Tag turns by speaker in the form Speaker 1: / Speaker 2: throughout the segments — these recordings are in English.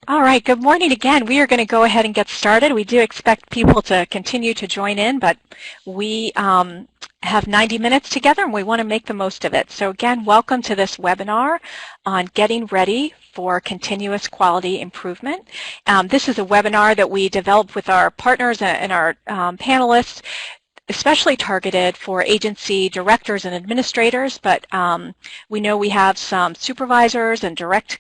Speaker 1: All right, good morning again. We are going to go ahead and get started. We do expect people to continue to join in, but we have 90 minutes together and we want to make the most of it. So again, welcome to this webinar on getting ready for continuous quality improvement. This is a webinar that we developed with our partners and our panelists, especially targeted for agency directors and administrators, but we know we have some supervisors and direct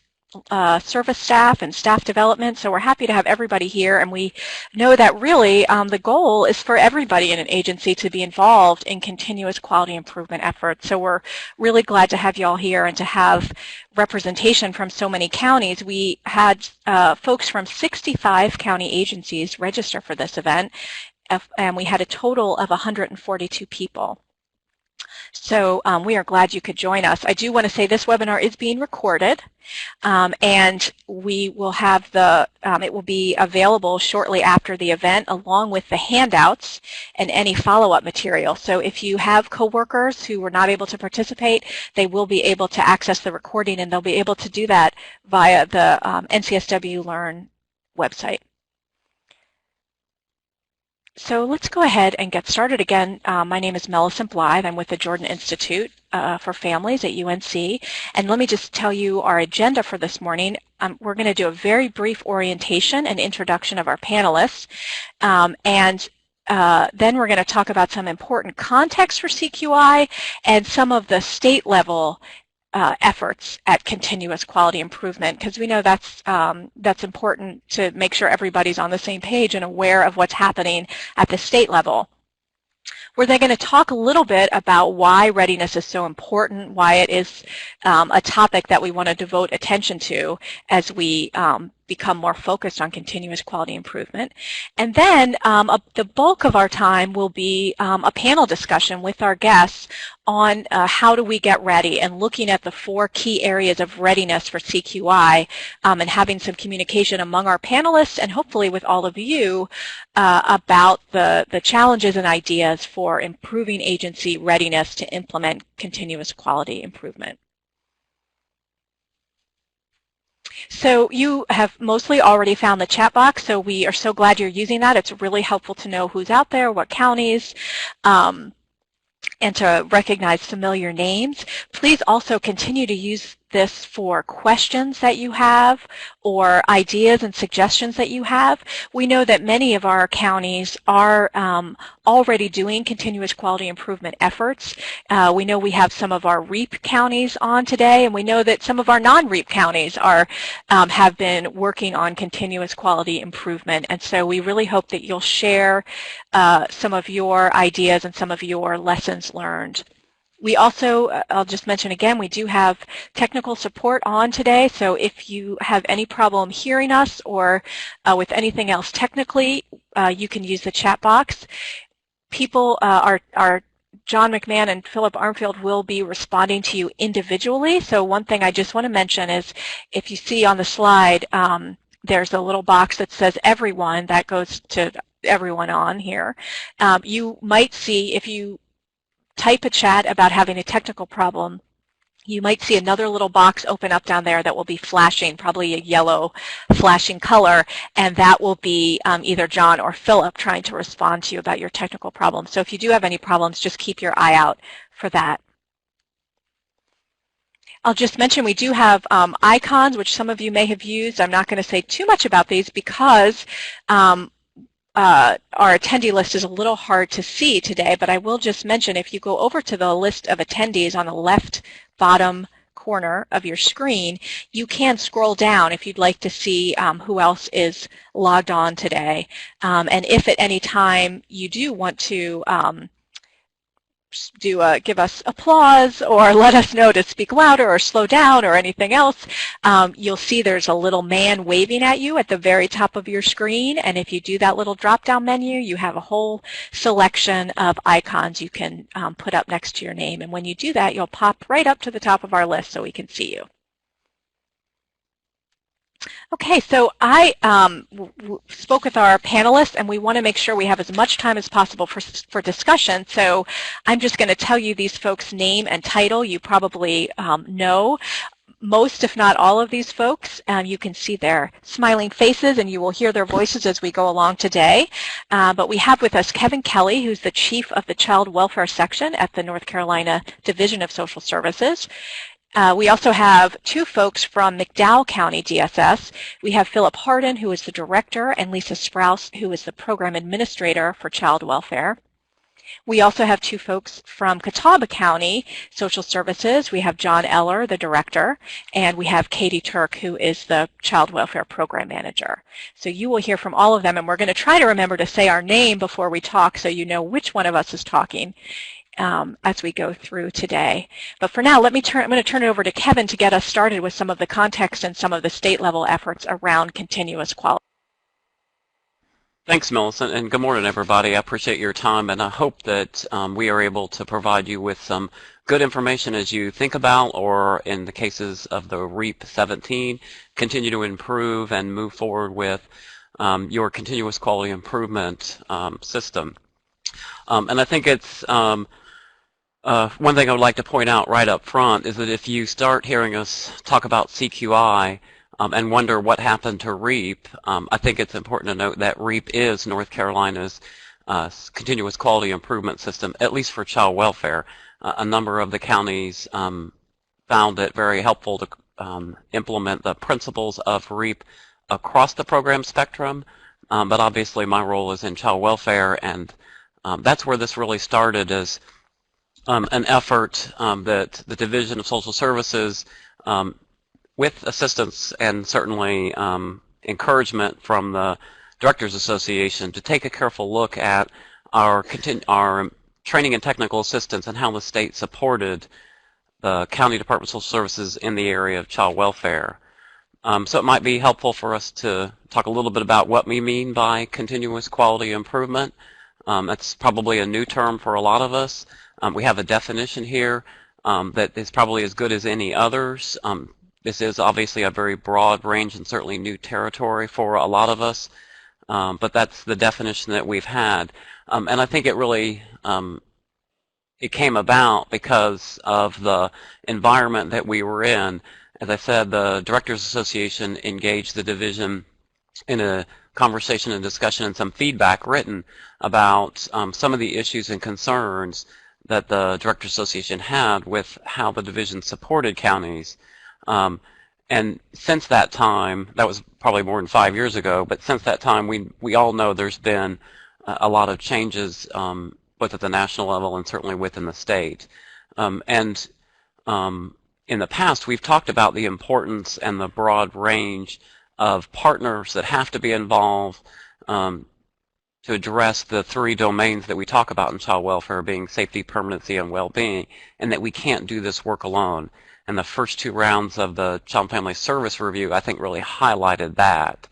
Speaker 1: service staff and staff development, so we're happy to have everybody here, and we know that really the goal is for everybody in an agency to be involved in continuous quality improvement efforts. So we're really glad to have you all here and to have representation from so many counties. We had folks from 65 county agencies register for this event, and we had a total of 142 people. So we are glad you could join us. I do want to say this webinar is being recorded, and we will have it will be available shortly after the event along with the handouts and any follow-up material. So if you have coworkers who were not able to participate, they will be able to access the recording, and they'll be able to do that via the NCSW Learn website. So let's go ahead and get started again. My name is Millicent Blythe. I'm with the Jordan Institute for Families at UNC. And let me just tell you our agenda for this morning. We're going to do a very brief orientation and introduction of our panelists. Then we're going to talk about some important context for CQI and some of the state level efforts at continuous quality improvement, because we know that's important to make sure everybody's on the same page and aware of what's happening at the state level. We're then going to talk a little bit about why readiness is so important, why it is a topic that we want to devote attention to as we become more focused on continuous quality improvement. And then the bulk of our time will be a panel discussion with our guests on how do we get ready, and looking at the 4 key areas of readiness for CQI, and having some communication among our panelists and hopefully with all of you about the challenges and ideas for improving agency readiness to implement continuous quality improvement. So you have mostly already found the chat box, so we are so glad you're using that. It's really helpful to know who's out there, what counties, and to recognize familiar names. Please also continue to use this for questions that you have or ideas and suggestions that you have. We know that many of our counties are already doing continuous quality improvement efforts. We know we have some of our REAP counties on today, and we know that some of our non-REAP counties have been working on continuous quality improvement. And so we really hope that you'll share some of your ideas and some of your lessons learned. We also, I'll just mention again, we do have technical support on today, so if you have any problem hearing us or with anything else technically, you can use the chat box. People, our John McMahon and Philip Armfield will be responding to you individually. So one thing I just want to mention is, if you see on the slide, there's a little box that says everyone, that goes to everyone on here. You might see, if you type a chat about having a technical problem, you might see another little box open up down there that will be flashing, probably a yellow flashing color, and that will be either John or Philip trying to respond to you about your technical problem. So if you do have any problems, just keep your eye out for that. I'll just mention we do have icons, which some of you may have used. I'm not going to say too much about these because our attendee list is a little hard to see today, but I will just mention, if you go over to the list of attendees on the left bottom corner of your screen, you can scroll down if you'd like to see who else is logged on today. And if at any time you do want to give us applause or let us know to speak louder or slow down or anything else, you'll see there's a little man waving at you at the very top of your screen, and if you do that little drop-down menu, you have a whole selection of icons you can put up next to your name, and when you do that, you'll pop right up to the top of our list so we can see you. Okay, so I spoke with our panelists, and we want to make sure we have as much time as possible for discussion. So I'm just going to tell you these folks' name and title. You probably know. most, if not all, of these folks. You can see their smiling faces and you will hear their voices as we go along today. But we have with us Kevin Kelley, who's the Chief of the Child Welfare Section at the North Carolina Division of Social Services. We also have two folks from McDowell County DSS. We have Phillip Hardin, who is the Director, and Lisa Sprouse, who is the Program Administrator for Child Welfare. We also have two folks from Catawba County Social Services. We have John Eller, the Director, and we have Katie Turk, who is the Child Welfare Program Manager. So you will hear from all of them, and we're going to try to remember to say our name before we talk so you know which one of us is talking as we go through today. But for now, I'm going to turn it over to Kevin to get us started with some of the context and some of the state-level efforts around continuous quality.
Speaker 2: Thanks, Millicent, and good morning, everybody. I appreciate your time, and I hope that we are able to provide you with some good information as you think about, or in the cases of the REAP 17, continue to improve and move forward with your continuous quality improvement system. And I think it's one thing I would like to point out right up front is that if you start hearing us talk about CQI, and wonder what happened to REAP, I think it's important to note that REAP is North Carolina's continuous quality improvement system, at least for child welfare. A number of the counties found it very helpful to implement the principles of REAP across the program spectrum, but obviously my role is in child welfare, and that's where this really started as an effort that the Division of Social Services with assistance and certainly encouragement from the Directors Association to take a careful look at our training and technical assistance and how the state supported the County Department of Social Services in the area of child welfare. So it might be helpful for us to talk a little bit about what we mean by continuous quality improvement. That's probably a new term for a lot of us. We have a definition here that is probably as good as any others. This is obviously a very broad range and certainly new territory for a lot of us, but that's the definition that we've had. And I think it really it came about because of the environment that we were in. As I said, the Directors Association engaged the division in a conversation and discussion and some feedback written about some of the issues and concerns that the Directors Association had with how the division supported counties. And since that time, that was probably more than 5 years ago, but since that time we all know there's been a lot of changes both at the national level and certainly within the state. In the past we've talked about the importance and the broad range of partners that have to be involved to address the three domains that we talk about in child welfare, being safety, permanency, and well-being, and that we can't do this work alone. And the first two rounds of the Child and Family Service Review, I think, really highlighted that.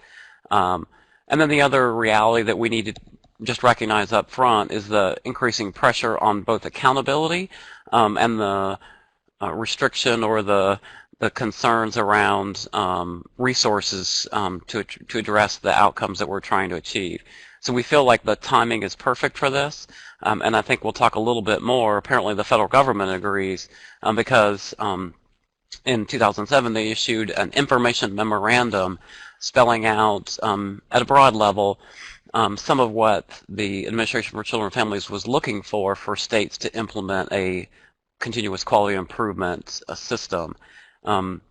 Speaker 2: And then the other reality that we need to just recognize up front is the increasing pressure on both accountability and the restriction or the concerns around resources to address the outcomes that we're trying to achieve. So we feel like the timing is perfect for this, and I think we'll talk a little bit more. Apparently the federal government agrees because in 2007 they issued an information memorandum spelling out at a broad level some of what the Administration for Children and Families was looking for states to implement a continuous quality improvement system. And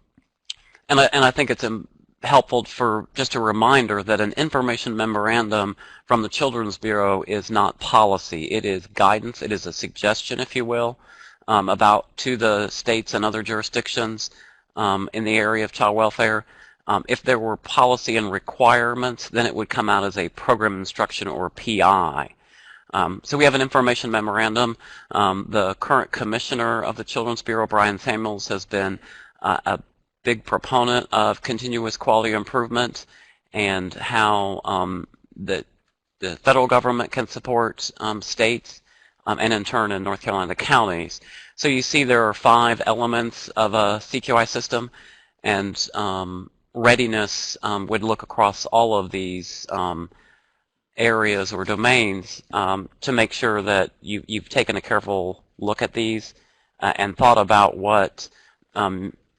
Speaker 2: I think it's helpful for just a reminder that an information memorandum from the Children's Bureau is not policy. It is guidance. It is a suggestion, if you will, to the states and other jurisdictions in the area of child welfare. If there were policy and requirements, then it would come out as a program instruction or PI. So we have an information memorandum. The current commissioner of the Children's Bureau, Brian Samuels, has been a big proponent of continuous quality improvement and how the federal government can support states and in turn in North Carolina the counties. So you see there are 5 elements of a CQI system, and readiness would look across all of these areas or domains to make sure that you've taken a careful look at these and thought about what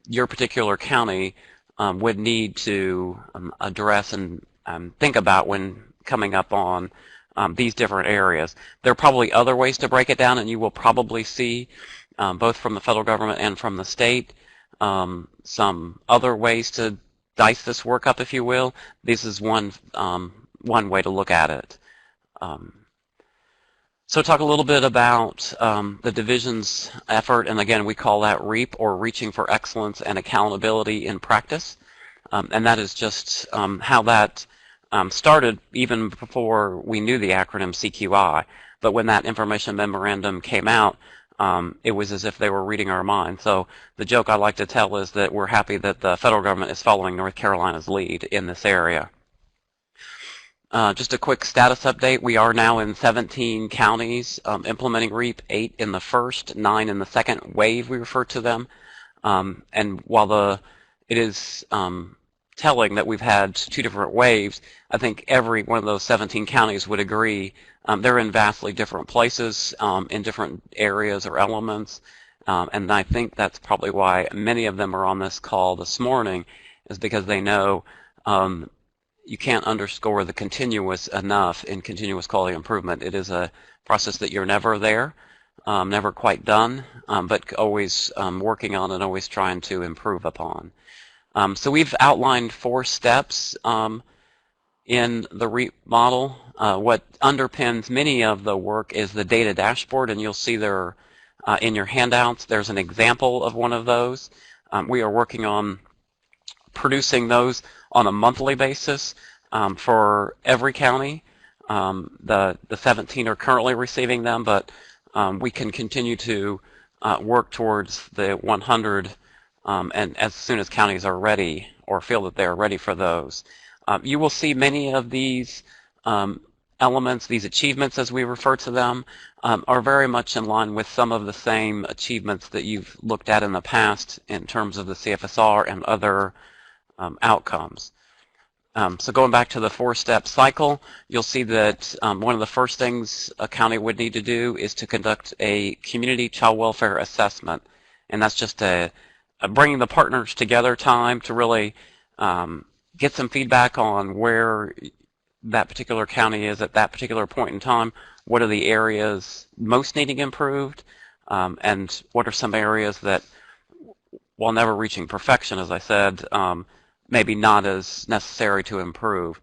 Speaker 2: your particular county would need to address and think about when coming up on these different areas. There are probably other ways to break it down, and you will probably see both from the federal government and from the state some other ways to dice this work up, if you will. This is one way to look at it. So talk a little bit about the division's effort, and again, we call that REAP, or Reaching for Excellence and Accountability in Practice. And that is just how that started even before we knew the acronym CQI. But when that information memorandum came out, it was as if they were reading our minds. So the joke I like to tell is that we're happy that the federal government is following North Carolina's lead in this area. Just a quick status update. We are now in 17 counties implementing REAP, 8 in the first, 9 in the second wave, we refer to them. And while it is telling that we've had 2 different waves, I think every one of those 17 counties would agree they're in vastly different places, in different areas or elements. And I think that's probably why many of them are on this call this morning, is because they know you can't underscore the continuous enough in continuous quality improvement. It is a process that you're never there, never quite done, but always working on and always trying to improve upon. So we've outlined 4 steps in the REAP model. What underpins many of the work is the data dashboard, and you'll see there in your handouts there's an example of one of those. We are working on producing those on a monthly basis for every county. The 17 are currently receiving them, but we can continue to work towards the 100 and as soon as counties are ready or feel that they're ready for those. You will see many of these elements, these achievements as we refer to them, are very much in line with some of the same achievements that you've looked at in the past in terms of the CFSR and other outcomes. So going back to the 4-step cycle, you'll see that one of the first things a county would need to do is to conduct a community child welfare assessment. And that's just a bringing the partners together time to really get some feedback on where that particular county is at that particular point in time. What are the areas most needing improved? And what are some areas that, while never reaching perfection, as I said, maybe not as necessary to improve.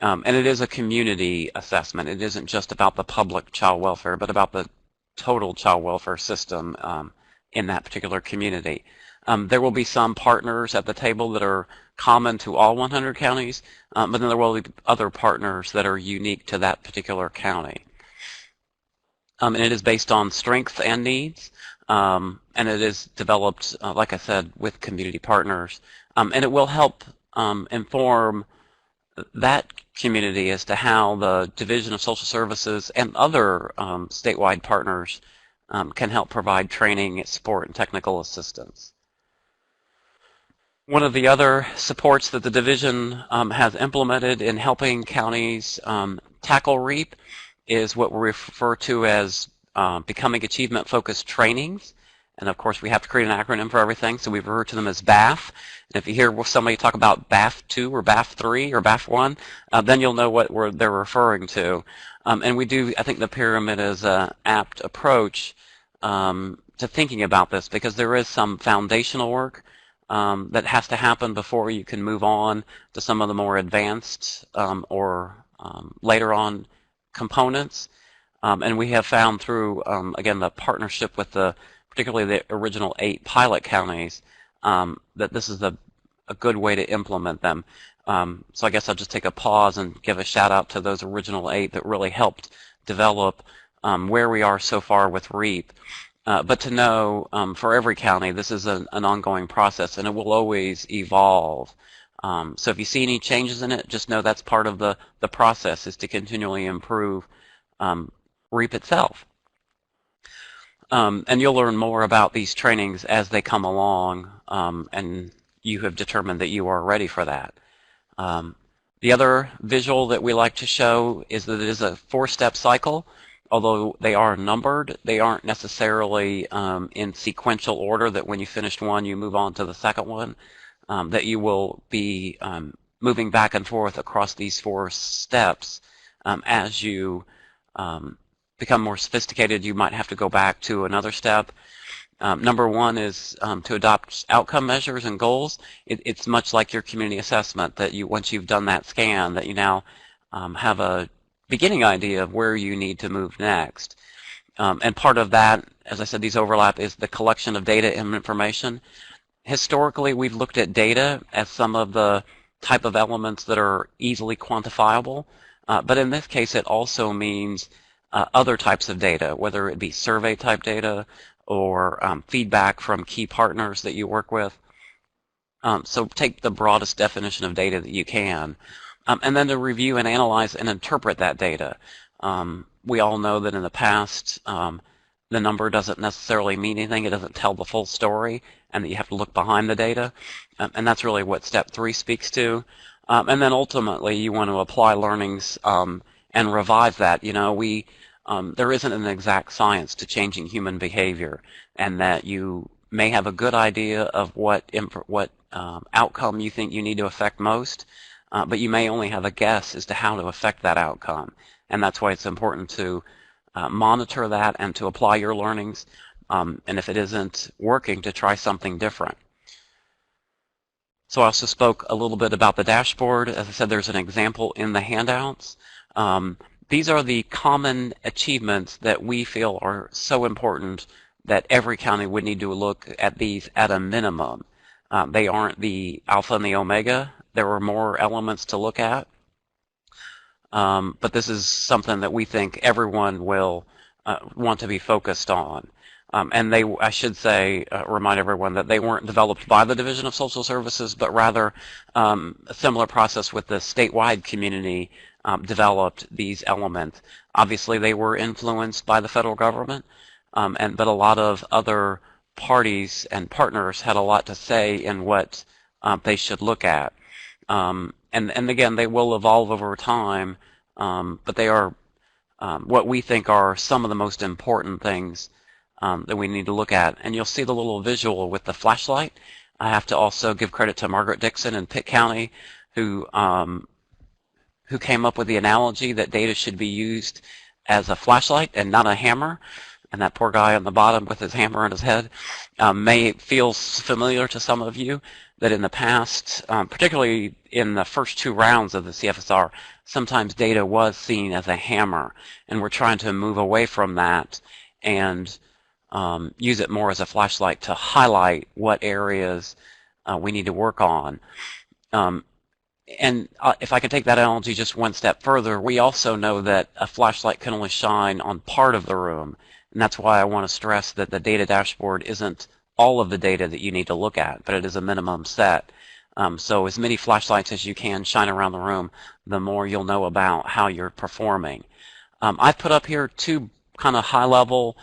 Speaker 2: And it is a community assessment. It isn't just about the public child welfare, but about the total child welfare system in that particular community. There will be some partners at the table that are common to all 100 counties, but then there will be other partners that are unique to that particular county. And it is based on strengths and needs, and it is developed, like I said, with community partners. And it will help inform that community as to how the Division of Social Services and other statewide partners can help provide training, support, and technical assistance. One of the other supports that the division has implemented in helping counties tackle REAP is what we refer to as Becoming Achievement-Focused Trainings. And of course, we have to create an acronym for everything, so we refer to them as BAF. And if you hear somebody talk about BAF 2 or BAF 3 or BAF 1, then you'll know what they're referring to. And we do, I think the pyramid is an apt approach to thinking about this, because there is some foundational work that has to happen before you can move on to some of the more advanced or later on components. And we have found through, again, the partnership with particularly the original 8 pilot counties, that this is a good way to implement them. So I guess I'll just take a pause and give a shout out to those original 8 that really helped develop where we are so far with REAP. But to know for every county, this is an ongoing process, and it will always evolve. So if you see any changes in it, just know that's part of the process, is to continually improve REAP itself. And you'll learn more about these trainings as they come along, and you have determined that you are ready for that. The other visual that we like to show is that it is a 4-step cycle. although they are numbered, they aren't necessarily in sequential order that when you finished one, you move on to the second one, that you will be moving back and forth across these 4 steps. As you become more sophisticated, you might have to go back to another step. Number 1 is to adopt outcome measures and goals. It's much like your community assessment, that you, once you've done that scan, that you now have a beginning idea of where you need to move next. And part of that, as I said, these overlap, is the collection of data and information. Historically, we've looked at data as some of the type of elements that are easily quantifiable, but in this case it also means other types of data, whether it be survey type data or feedback from key partners that you work with. So take the broadest definition of data that you can, and then to review and analyze and interpret that data. We all know that in the past the number doesn't necessarily mean anything, it doesn't tell the full story, and that you have to look behind the data, and that's really what step 3 speaks to. And then ultimately you want to apply learnings and revise that. You know, there isn't an exact science to changing human behavior, and that you may have a good idea of what outcome you think you need to affect most, but you may only have a guess as to how to affect that outcome. And that's why it's important to monitor that and to apply your learnings, and if it isn't working, to try something different. So I also spoke a little bit about the dashboard. As I said, there's an example in the handouts. These are the common achievements that we feel are so important that every county would need to look at these at a minimum. They aren't the alpha and the omega. There are more elements to look at. But this is something that we think everyone will want to be focused on. And I should say, remind everyone that they weren't developed by the Division of Social Services, but rather a similar process with the statewide community developed these elements. Obviously, they were influenced by the federal government, but a lot of other parties and partners had a lot to say in what they should look at. And again, they will evolve over time, but they are what we think are some of the most important things that we need to look at. And you'll see the little visual with the flashlight. I have to also give credit to Margaret Dixon in Pitt County, who came up with the analogy that data should be used as a flashlight and not a hammer. And that poor guy on the bottom with his hammer on his head may feel familiar to some of you, that in the past, particularly in the first 2 rounds of the CFSR, sometimes data was seen as a hammer, and we're trying to move away from that and use it more as a flashlight to highlight what areas we need to work on. And if I can take that analogy just one step further, we also know that a flashlight can only shine on part of the room, and that's why I want to stress that the data dashboard isn't all of the data that you need to look at, but it is a minimum set. So as many flashlights as you can shine around the room, the more you'll know about how you're performing. I've put up here 2 kind of high-level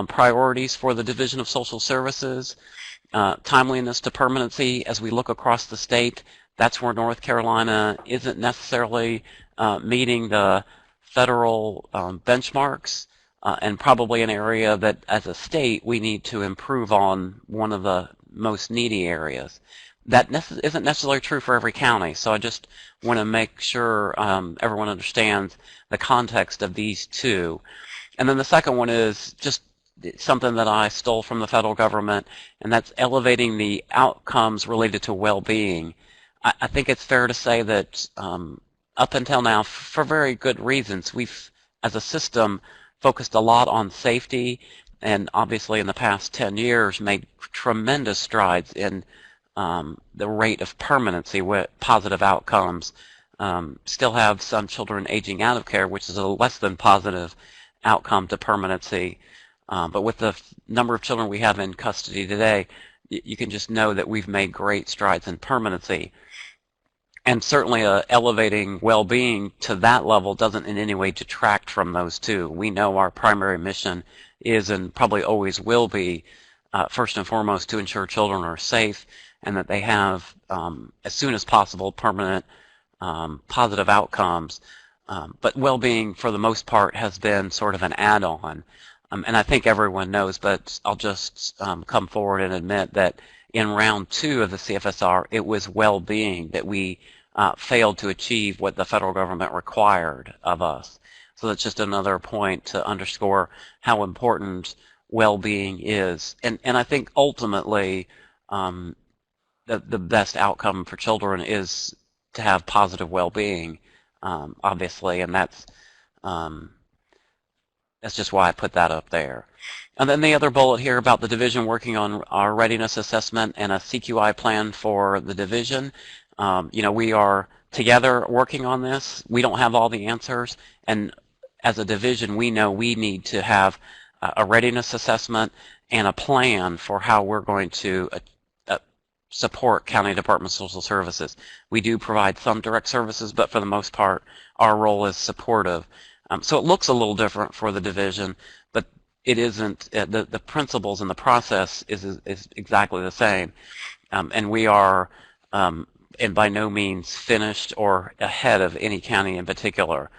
Speaker 2: priorities for the Division of Social Services. Timeliness to permanency. As we look across the state, that's where North Carolina isn't necessarily meeting the federal benchmarks, and probably an area that as a state we need to improve on, one of the most needy areas. That isn't necessarily true for every county, so I just want to make sure everyone understands the context of these 2. And then the second one is just something that I stole from the federal government, and that's elevating the outcomes related to well-being. I think it's fair to say that up until now, for very good reasons, we've, as a system, focused a lot on safety, and obviously in the past 10 years made tremendous strides in the rate of permanency with positive outcomes. Still have some children aging out of care, which is a less than positive outcome to permanency. But with the number of children we have in custody today, you can just know that we've made great strides in permanency. And certainly elevating well-being to that level doesn't in any way detract from those 2. We know our primary mission is, and probably always will be, first and foremost to ensure children are safe and that they have, as soon as possible, permanent positive outcomes. But well-being, for the most part, has been sort of an add-on. And I think everyone knows, but I'll just come forward and admit that in round 2 of the CFSR, it was well-being that we failed to achieve what the federal government required of us. So that's just another point to underscore how important well-being is. And I think ultimately the best outcome for children is to have positive well-being, obviously, and that's just why I put that up there. And then the other bullet here about the division working on our readiness assessment and a CQI plan for the division. You know, we are together working on this. We don't have all the answers, and as a division, we know we need to have a readiness assessment and a plan for how we're going to support County Department of Social Services. We do provide some direct services, but for the most part, our role is supportive. So it looks a little different for the division, but it isn't. The principles and the process is exactly the same. And we are, and by no means finished or ahead of any county in particular,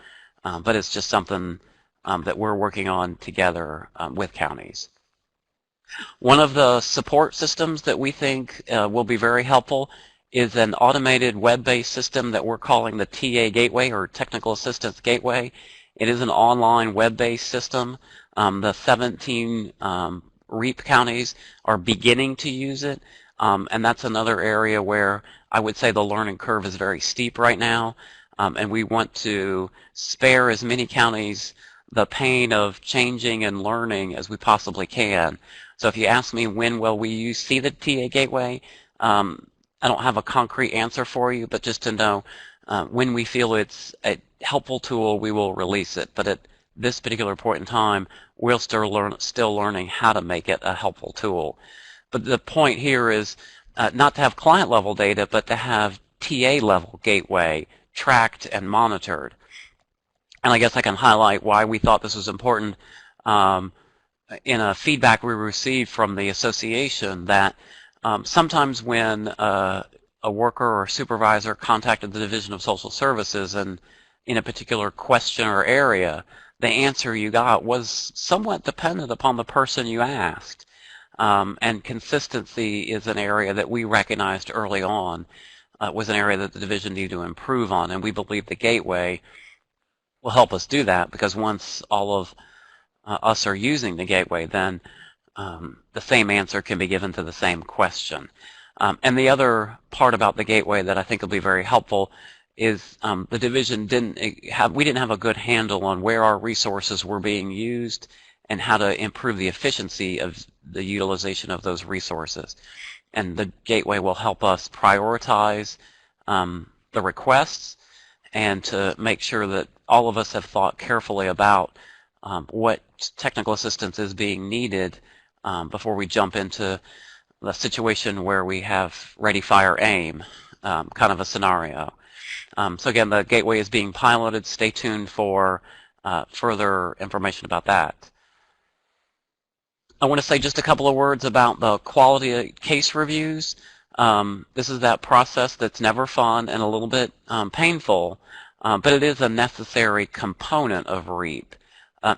Speaker 2: but it's just something that we're working on together with counties. One of the support systems that we think will be very helpful is an automated web-based system that we're calling the TA Gateway, or Technical Assistance Gateway. It is an online web-based system. The 17 REAP counties are beginning to use it, and that's another area where I would say the learning curve is very steep right now, and we want to spare as many counties the pain of changing and learning as we possibly can. So if you ask me when will we see the TA Gateway, I don't have a concrete answer for you, but just to know when we feel it's a helpful tool, we will release it. But at this particular point in time, we're still learning how to make it a helpful tool. But the point here is not to have client-level data, but to have TA-level gateway tracked and monitored. And I guess I can highlight why we thought this was important in a feedback we received from the association that sometimes when a worker or supervisor contacted the Division of Social Services and in a particular question or area, the answer you got was somewhat dependent upon the person you asked. And consistency is an area that we recognized early on was an area that the division needed to improve on, and we believe the gateway will help us do that, because once all of us are using the gateway, then the same answer can be given to the same question. And the other part about the gateway that I think will be very helpful is the division we didn't have a good handle on where our resources were being used and how to improve the efficiency of the utilization of those resources. And the gateway will help us prioritize the requests and to make sure that all of us have thought carefully about what technical assistance is being needed before we jump into the situation where we have ready, fire, aim kind of a scenario. So again, the gateway is being piloted. Stay tuned for further information about that. I want to say just a couple of words about the quality case reviews. This is that process that's never fun and a little bit painful, but it is a necessary component of REAP.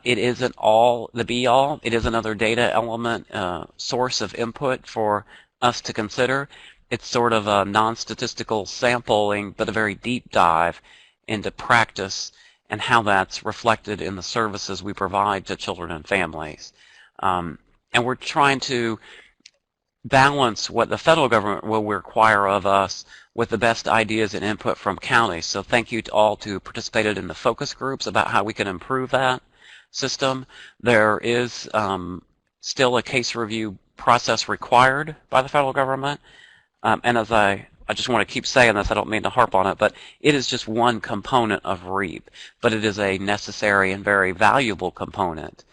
Speaker 2: It isn't all the be-all. It is another data element source of input for us to consider. It's sort of a non-statistical sampling, but a very deep dive into practice and how that's reflected in the services we provide to children and families. And we're trying to balance what the federal government will require of us with the best ideas and input from counties. So thank you to all who participated in the focus groups about how we can improve that system. There is still a case review process required by the federal government. And as I just want to keep saying this, I don't mean to harp on it, but it is just one component of REAP, but it is a necessary and very valuable component.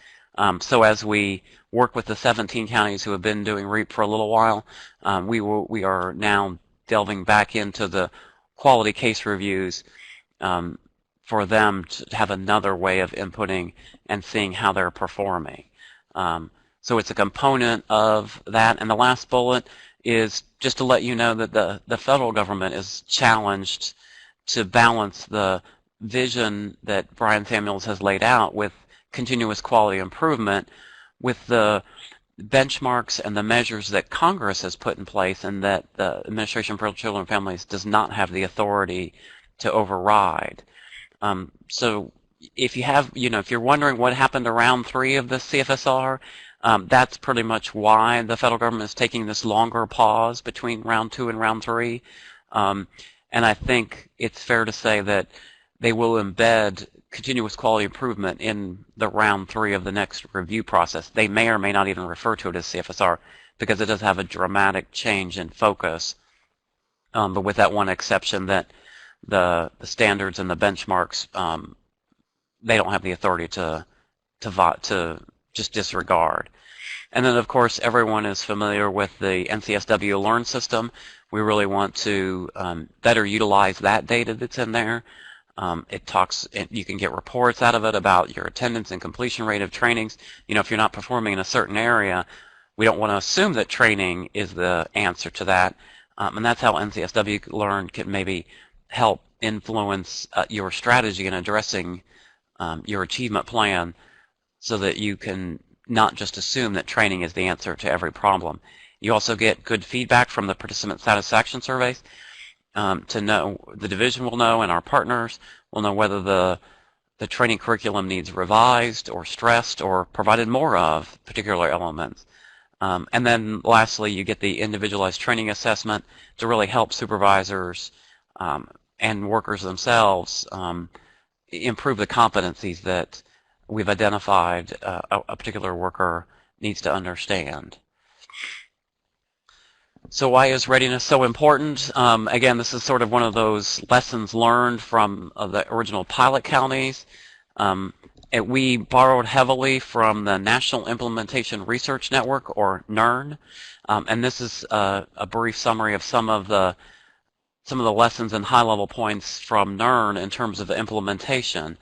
Speaker 2: So as we work with the 17 counties who have been doing REAP for a little while, we are now delving back into the quality case reviews for them to have another way of inputting and seeing how they're performing. So it's a component of that. And the last bullet is just to let you know that the federal government is challenged to balance the vision that Brian Samuels has laid out with continuous quality improvement, with the benchmarks and the measures that Congress has put in place and that the Administration for Children and Families does not have the authority to override. So if you have, if you're wondering what happened to round 3 of the CFSR, that's pretty much why the federal government is taking this longer pause between round 2 and round 3. And I think it's fair to say that they will embed continuous quality improvement in the round 3 of the next review process. They may or may not even refer to it as CFSR because it does have a dramatic change in focus, but with that one exception that the standards and the benchmarks, they don't have the authority to just disregard. And then, of course, everyone is familiar with the NCSW Learn system. We really want to better utilize that data that's in there. You can get reports out of it about your attendance and completion rate of trainings. If you're not performing in a certain area, we don't want to assume that training is the answer to that. And that's how NCSW Learn can maybe help influence your strategy in addressing your achievement plan, so that you can not just assume that training is the answer to every problem. You also get good feedback from the participant satisfaction surveys to know, the division will know, and our partners will know whether the training curriculum needs revised or stressed or provided more of particular elements. And then lastly, you get the individualized training assessment to really help supervisors and workers themselves improve the competencies that we've identified a particular worker needs to understand. So why is readiness so important? Again, this is sort of one of those lessons learned from the original pilot counties. We borrowed heavily from the National Implementation Research Network, or NIRN, and this is a brief summary of some of the lessons and high-level points from NIRN in terms of the implementation.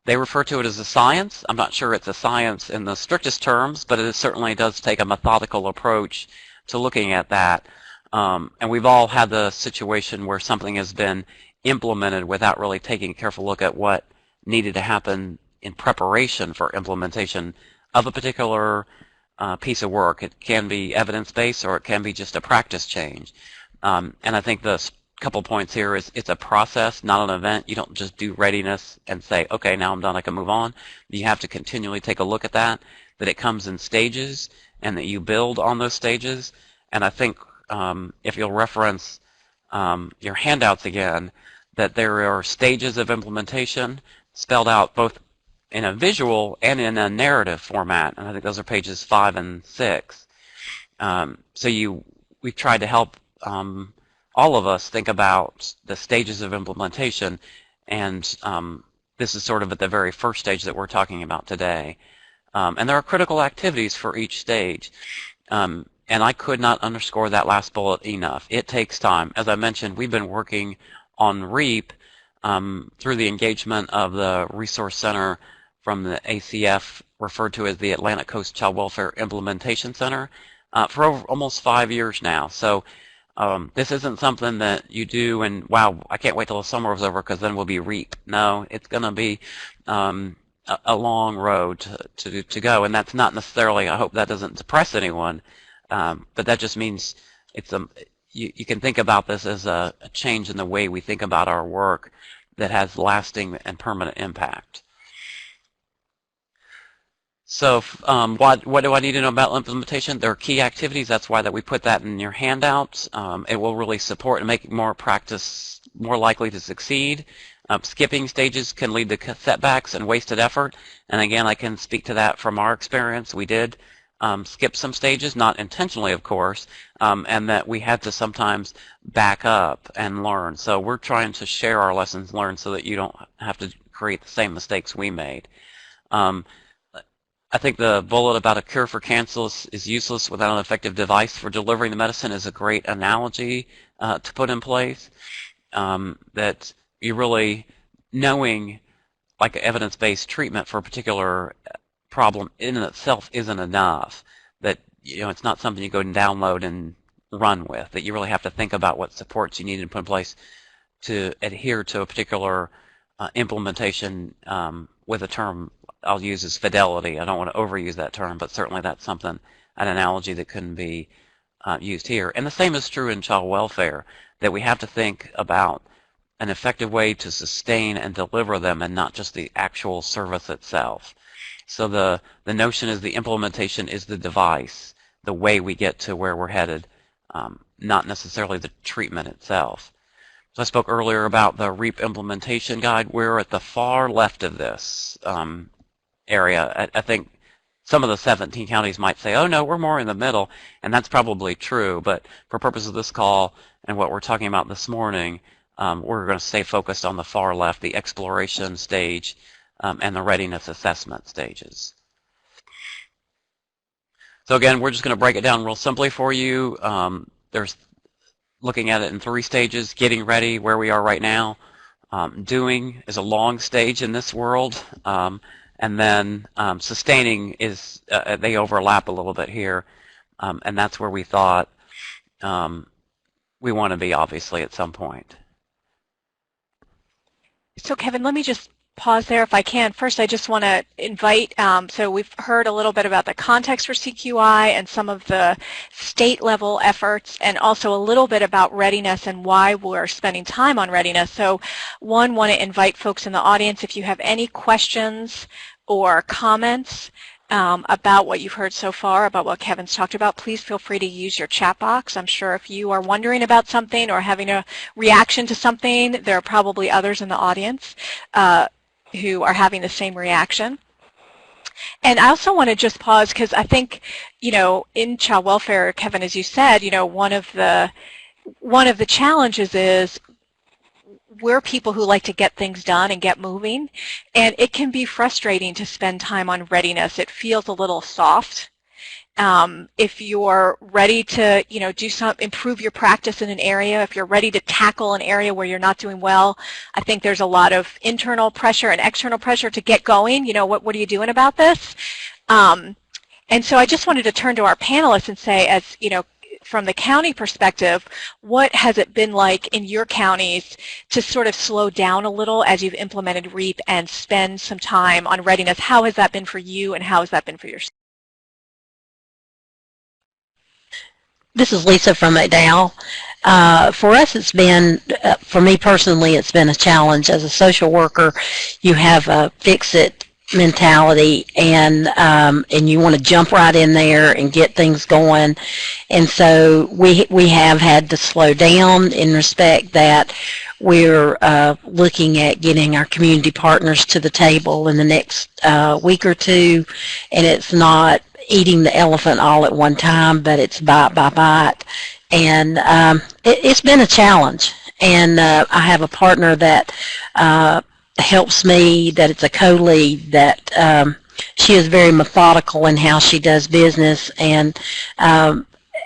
Speaker 2: They refer to it as a science. I'm not sure it's a science in the strictest terms, but it certainly does take a methodical approach to looking at that. And we've all had the situation where something has been implemented without really taking a careful look at what needed to happen in preparation for implementation of a particular piece of work. It can be evidence-based, or it can be just a practice change. And I think the couple points here is it's a process, not an event. You don't just do readiness and say, okay, now I'm done, I can move on. You have to continually take a look at that it comes in stages, and that you build on those stages. And I think if you'll reference your handouts again, that there are stages of implementation spelled out both in a visual and in a narrative format. And I think those are pages 5 and 6. So we've tried to help all of us think about the stages of implementation, and this is sort of at the very first stage that we're talking about today. And there are critical activities for each stage. And I could not underscore that last bullet enough. It takes time. As I mentioned, we've been working on REAP through the engagement of the Resource Center from the ACF, referred to as the Atlantic Coast Child Welfare Implementation Center, for almost 5 years now. So this isn't something that you do and, wow, I can't wait till the summer is over because then we'll be REAP. No, it's going to be a long road to go, and that's not necessarily, I hope that doesn't depress anyone, but that just means you can think about this as a change in the way we think about our work that has lasting and permanent impact. So what do I need to know about implementation? There are key activities. That's why that we put that in your handouts. It will really support and make more practice more likely to succeed. Skipping stages can lead to setbacks and wasted effort. And again, I can speak to that from our experience. We did skip some stages, not intentionally, of course, and that we had to sometimes back up and learn. So we're trying to share our lessons learned so that you don't have to create the same mistakes we made. I think the bullet about a cure for cancer is useless without an effective device for delivering the medicine is a great analogy to put in place. That you really knowing, like evidence-based treatment for a particular problem in itself isn't enough. That it's not something you go and download and run with. That you really have to think about what supports you need to put in place to adhere to a particular implementation with a term I'll use is fidelity. I don't want to overuse that term, but certainly that's something, an analogy that can be used here. And the same is true in child welfare, that we have to think about an effective way to sustain and deliver them and not just the actual service itself. So the notion is the implementation is the device, the way we get to where we're headed, not necessarily the treatment itself. So I spoke earlier about the REAP implementation guide. We're at the far left of this area. I think some of the 17 counties might say, oh no, we're more in the middle, and that's probably true, but for purposes of this call and what we're talking about this morning, we're going to stay focused on the far left, the exploration stage and the readiness assessment stages. So again, we're just going to break it down real simply for you. There's looking at it in 3 stages: getting ready, where we are right now; doing is a long stage in this world; and then sustaining is, they overlap a little bit here, and that's where we thought we want to be, obviously, at some point.
Speaker 1: So Kevin, let me just pause there if I can. First, I just want to invite, so we've heard a little bit about the context for CQI and some of the state level efforts, and also a little bit about readiness and why we're spending time on readiness. So one, want to invite folks in the audience, if you have any questions or comments about what you've heard so far, about what Kevin's talked about, please feel free to use your chat box. I'm sure if you are wondering about something or having a reaction to something, there are probably others in the audience who are having the same reaction. And I also want to just pause because I think, you know, in child welfare, Kevin, as you said, you know, one of the challenges is we're people who like to get things done and get moving, and it can be frustrating to spend time on readiness. It feels a little soft. If you're ready to, you know, improve your practice in an area, if you're ready to tackle an area where you're not doing well, I think there's a lot of internal pressure and external pressure to get going. You know, what are you doing about this? And so I just wanted to turn to our panelists and say, as you know, from the county perspective, what has it been like in your counties to sort of slow down a little as you've implemented REAP and spend some time on readiness? How has that been for you, and how has that been for your?
Speaker 3: This is Lisa from McDowell. For us, it's been, for me personally, it's been a challenge. As a social worker, you have a fix-it mentality, and you want to jump right in there and get things going. And so we have had to slow down in respect that we're looking at getting our community partners to the table in the next week or two, and it's not eating the elephant all at one time, but it's bite by bite. And it's been a challenge. And I have a partner that helps me, that it's a co-lead, that she is very methodical in how she does business, and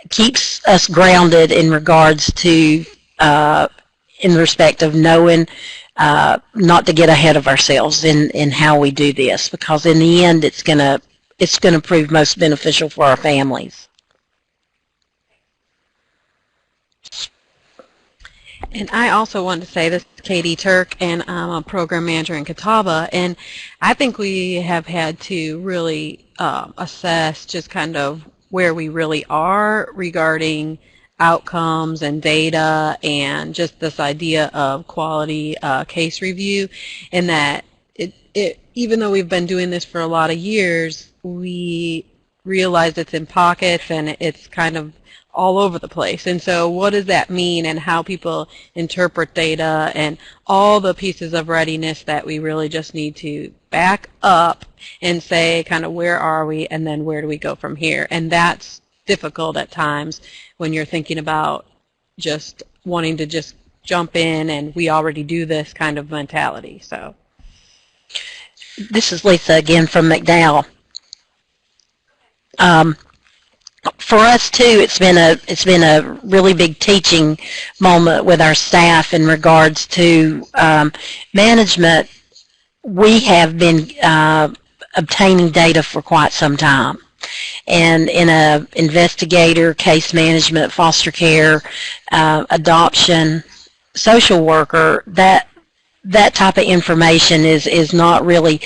Speaker 3: keeps us grounded in regards to, in respect of knowing not to get ahead of ourselves in how we do this, because in the end it's going to prove most beneficial for our families.
Speaker 4: And I also want to say, this is Katie Turk, and I'm a program manager in Catawba, and I think we have had to really assess just kind of where we really are regarding outcomes and data, and just this idea of quality case review, and that even though we've been doing this for a lot of years, we realize it's in pockets and it's kind of all over the place. And so what does that mean, and how people interpret data, and all the pieces of readiness that we really just need to back up and say kind of where are we, and then where do we go from here. And that's difficult at times when you're thinking about just wanting to just jump in and we already do this kind of mentality. So
Speaker 3: this is Lisa again from McDowell. For us too, it's been a really big teaching moment with our staff in regards to management. We have been obtaining data for quite some time, and in a investigator, case management, foster care, adoption, social worker, that that type of information is not really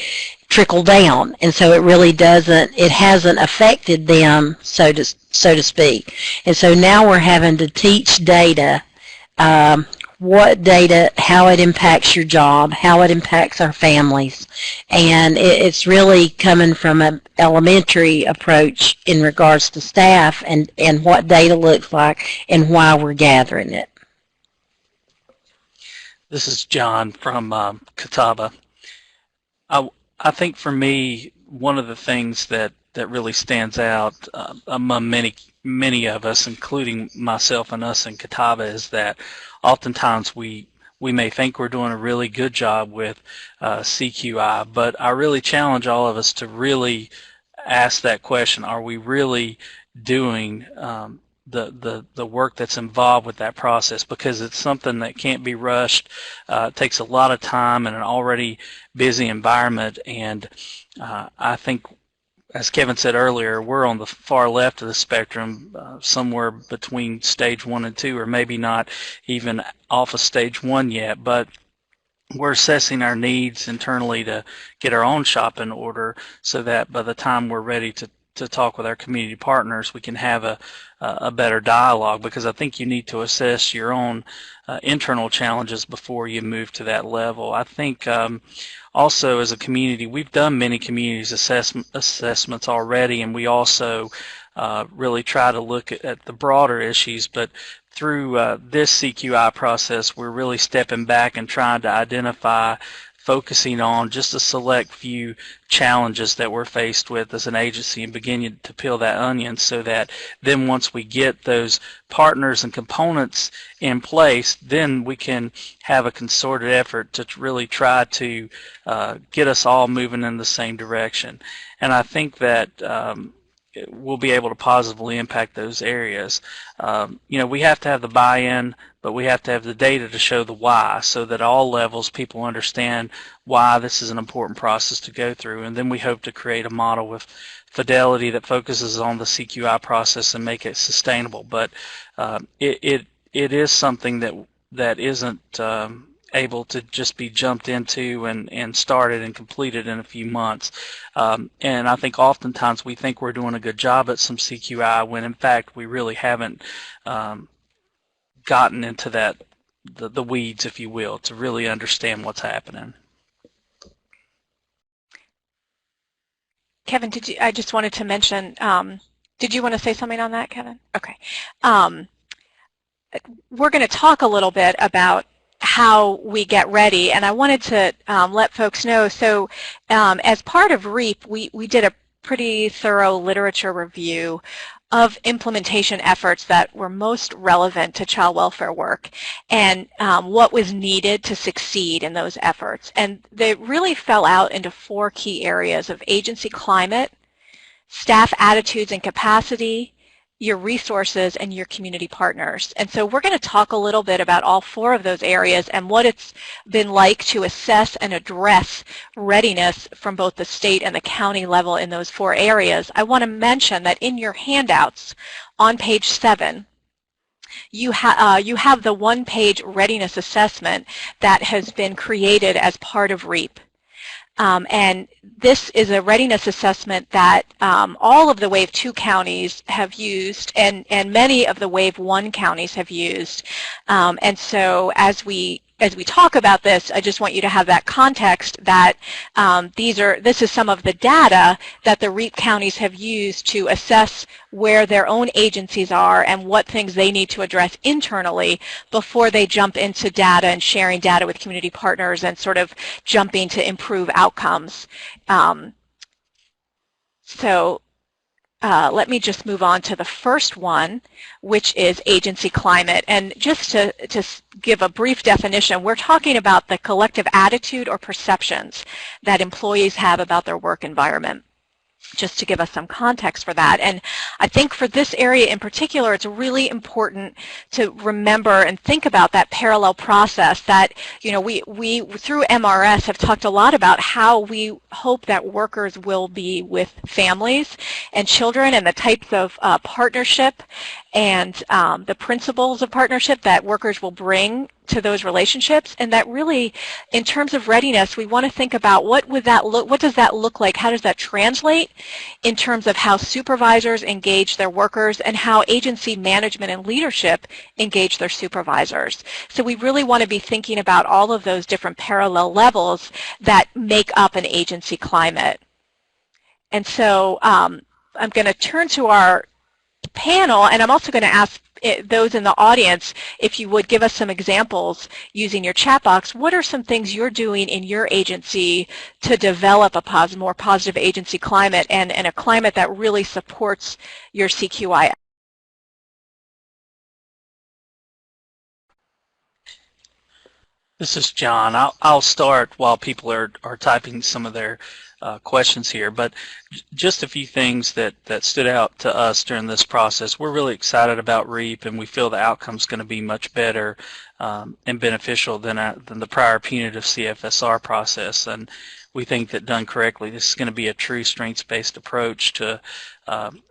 Speaker 3: trickle down, and so it really it hasn't affected them, so to speak. And so now we're having to teach data, what data, how it impacts your job, how it impacts our families, and it's really coming from an elementary approach in regards to staff and what data looks like and why we're gathering it.
Speaker 5: This is John from Catawba. I think for me, one of the things that really stands out among many of us, including myself and us in Catawba, is that oftentimes we may think we're doing a really good job with CQI, but I really challenge all of us to really ask that question: are we really doing the work that's involved with that process? Because it's something that can't be rushed. It takes a lot of time in an already busy environment, and I think, as Kevin said earlier, we're on the far left of the spectrum, somewhere between stage 1 and 2, or maybe not even off of stage 1 yet, but we're assessing our needs internally to get our own shop in order so that by the time we're ready to talk with our community partners, we can have a better dialogue, because I think you need to assess your own internal challenges before you move to that level. I think also as a community, we've done many communities assessments already, and we also really try to look at the broader issues, but through this CQI process, we're really stepping back and trying to identify, focusing on just a select few challenges that we're faced with as an agency and beginning to peel that onion, so that then once we get those partners and components in place, then we can have a concerted effort to really try to get us all moving in the same direction. And I think that we'll be able to positively impact those areas. We have to have the buy-in, but we have to have the data to show the why, so that at all levels people understand why this is an important process to go through. And then we hope to create a model with fidelity that focuses on the CQI process and make it sustainable. But it is something that isn't able to just be jumped into and started and completed in a few months. And I think oftentimes we think we're doing a good job at some CQI when in fact we really haven't gotten into the weeds, if you will, to really understand what's happening.
Speaker 1: Kevin, I just wanted to mention, did you want to say something on that, Kevin? Okay. We're going to talk a little bit about how we get ready, and I wanted to let folks know, so as part of REAP, we did a pretty thorough literature review of implementation efforts that were most relevant to child welfare work and what was needed to succeed in those efforts. And they really fell out into 4 key areas of agency climate, staff attitudes and capacity, your resources, and your community partners. And so we're going to talk a little bit about all 4 of those areas and what it's been like to assess and address readiness from both the state and the county level in those 4 areas. I want to mention that in your handouts on page 7, you have the 1-page readiness assessment that has been created as part of REAP. And this is a readiness assessment that all of the Wave 2 counties have used, and many of the Wave 1 counties have used. And so as we talk about this, I just want you to have that context that this is some of the data that the REAP counties have used to assess where their own agencies are and what things they need to address internally before they jump into data and sharing data with community partners and sort of jumping to improve outcomes. Let me just move on to the first one, which is agency climate. And just to give a brief definition, we're talking about the collective attitude or perceptions that employees have about their work environment, just to give us some context for that. And I think for this area in particular, it's really important to remember and think about that parallel process that, we through MRS have talked a lot about how we hope that workers will be with families and children and the types of partnership and the principles of partnership that workers will bring to those relationships, and that really, in terms of readiness, we want to think about what does that look like? How does that translate in terms of how supervisors engage their workers and how agency management and leadership engage their supervisors? So we really want to be thinking about all of those different parallel levels that make up an agency climate. And so I'm going to turn to our panel, and I'm also going to ask those in the audience, if you would give us some examples using your chat box. What are some things you're doing in your agency to develop a more positive agency climate and a climate that really supports your CQI?
Speaker 5: This is John. I'll start while people are typing some of their questions here, but just a few things that stood out to us during this process. We're really excited about REAP, and we feel the outcome's going to be much better and beneficial than the prior punitive CFSR process. And we think that done correctly, this is going to be a true strengths-based approach to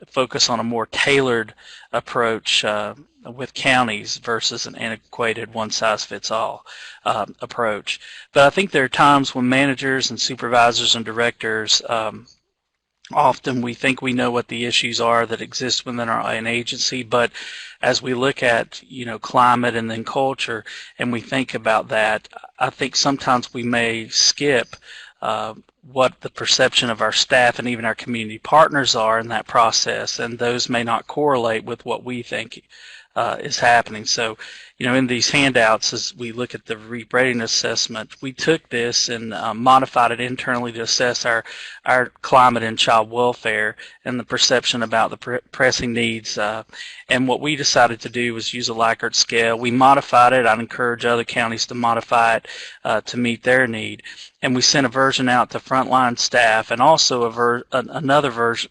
Speaker 5: focus on a more tailored approach with counties versus an antiquated one-size-fits-all approach. But I think there are times when managers and supervisors and directors, often we think we know what the issues are that exist within an agency, but as we look at, climate and then culture, and we think about that, I think sometimes we may skip what the perception of our staff and even our community partners are in that process, and those may not correlate with what we think is happening. So, in these handouts, as we look at the REAP readiness assessment, we took this and modified it internally to assess our climate in child welfare and the perception about the pressing needs. And what we decided to do was use a Likert scale. We modified it. I'd encourage other counties to modify it to meet their need. And we sent a version out to frontline staff, and also another version.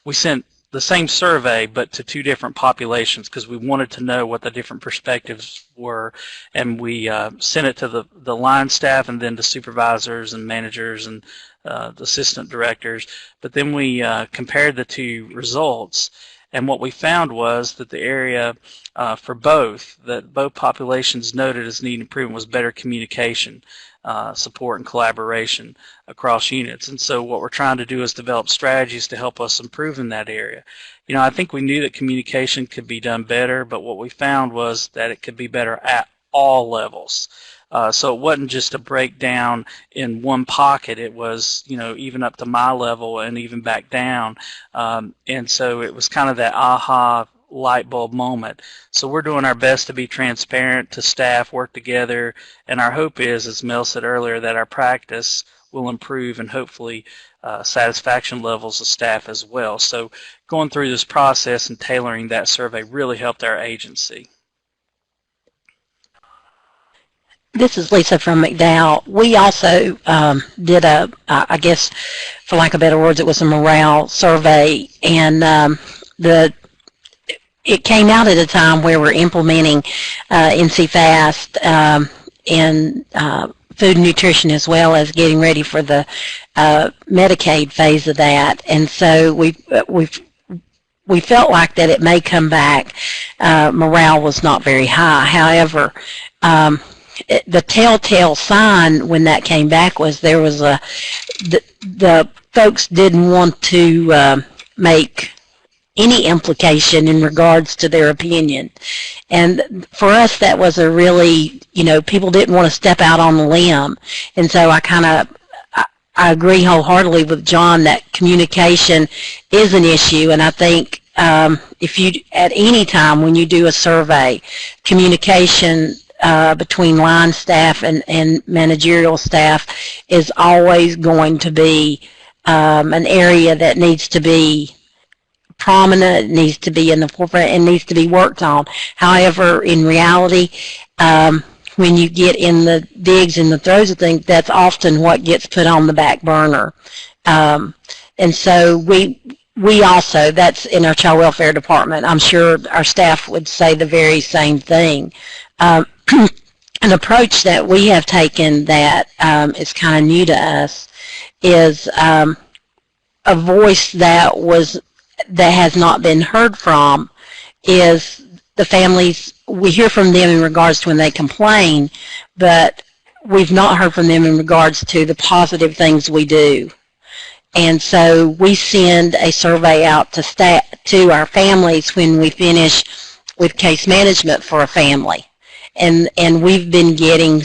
Speaker 5: We sent the same survey but to two different populations because we wanted to know what the different perspectives were, and we sent it to the line staff and then to supervisors and managers and the assistant directors. But then we compared the two results, and what we found was that the area for both populations noted as needing improvement was better communication, support and collaboration across units. And so what we're trying to do is develop strategies to help us improve in that area. I think we knew that communication could be done better, but what we found was that it could be better at all levels. So it wasn't just a breakdown in one pocket. It was, even up to my level and even back down. And so it was kind of that aha light bulb moment. So we're doing our best to be transparent to staff, work together, and our hope is, as Mel said earlier, that our practice will improve and hopefully satisfaction levels of staff as well. So going through this process and tailoring that survey really helped our agency.
Speaker 3: This is Lisa from McDowell. We also did I guess, for lack of better words, it was a morale survey, and it came out at a time where we're implementing NC FAST and food and nutrition, as well as getting ready for the Medicaid phase of that. And so we felt like that it may come back. Morale was not very high. However, the telltale sign when that came back was there was the folks didn't want to make any implication in regards to their opinion. And for us, that was a really, people didn't want to step out on the limb. And so I agree wholeheartedly with John that communication is an issue. And I think if you, at any time when you do a survey, communication between line staff and managerial staff is always going to be an area that needs to be prominent, needs to be in the forefront, and needs to be worked on. However, in reality, when you get in the digs and the throes of things, that's often what gets put on the back burner. And so we also, that's in our child welfare department. I'm sure our staff would say the very same thing. An approach that we have taken that is kind of new to us is a voice that has not been heard from is the families, we hear from them in regards to when they complain, but we've not heard from them in regards to the positive things we do. And so we send a survey out to our families when we finish with case management for a family. And we've been getting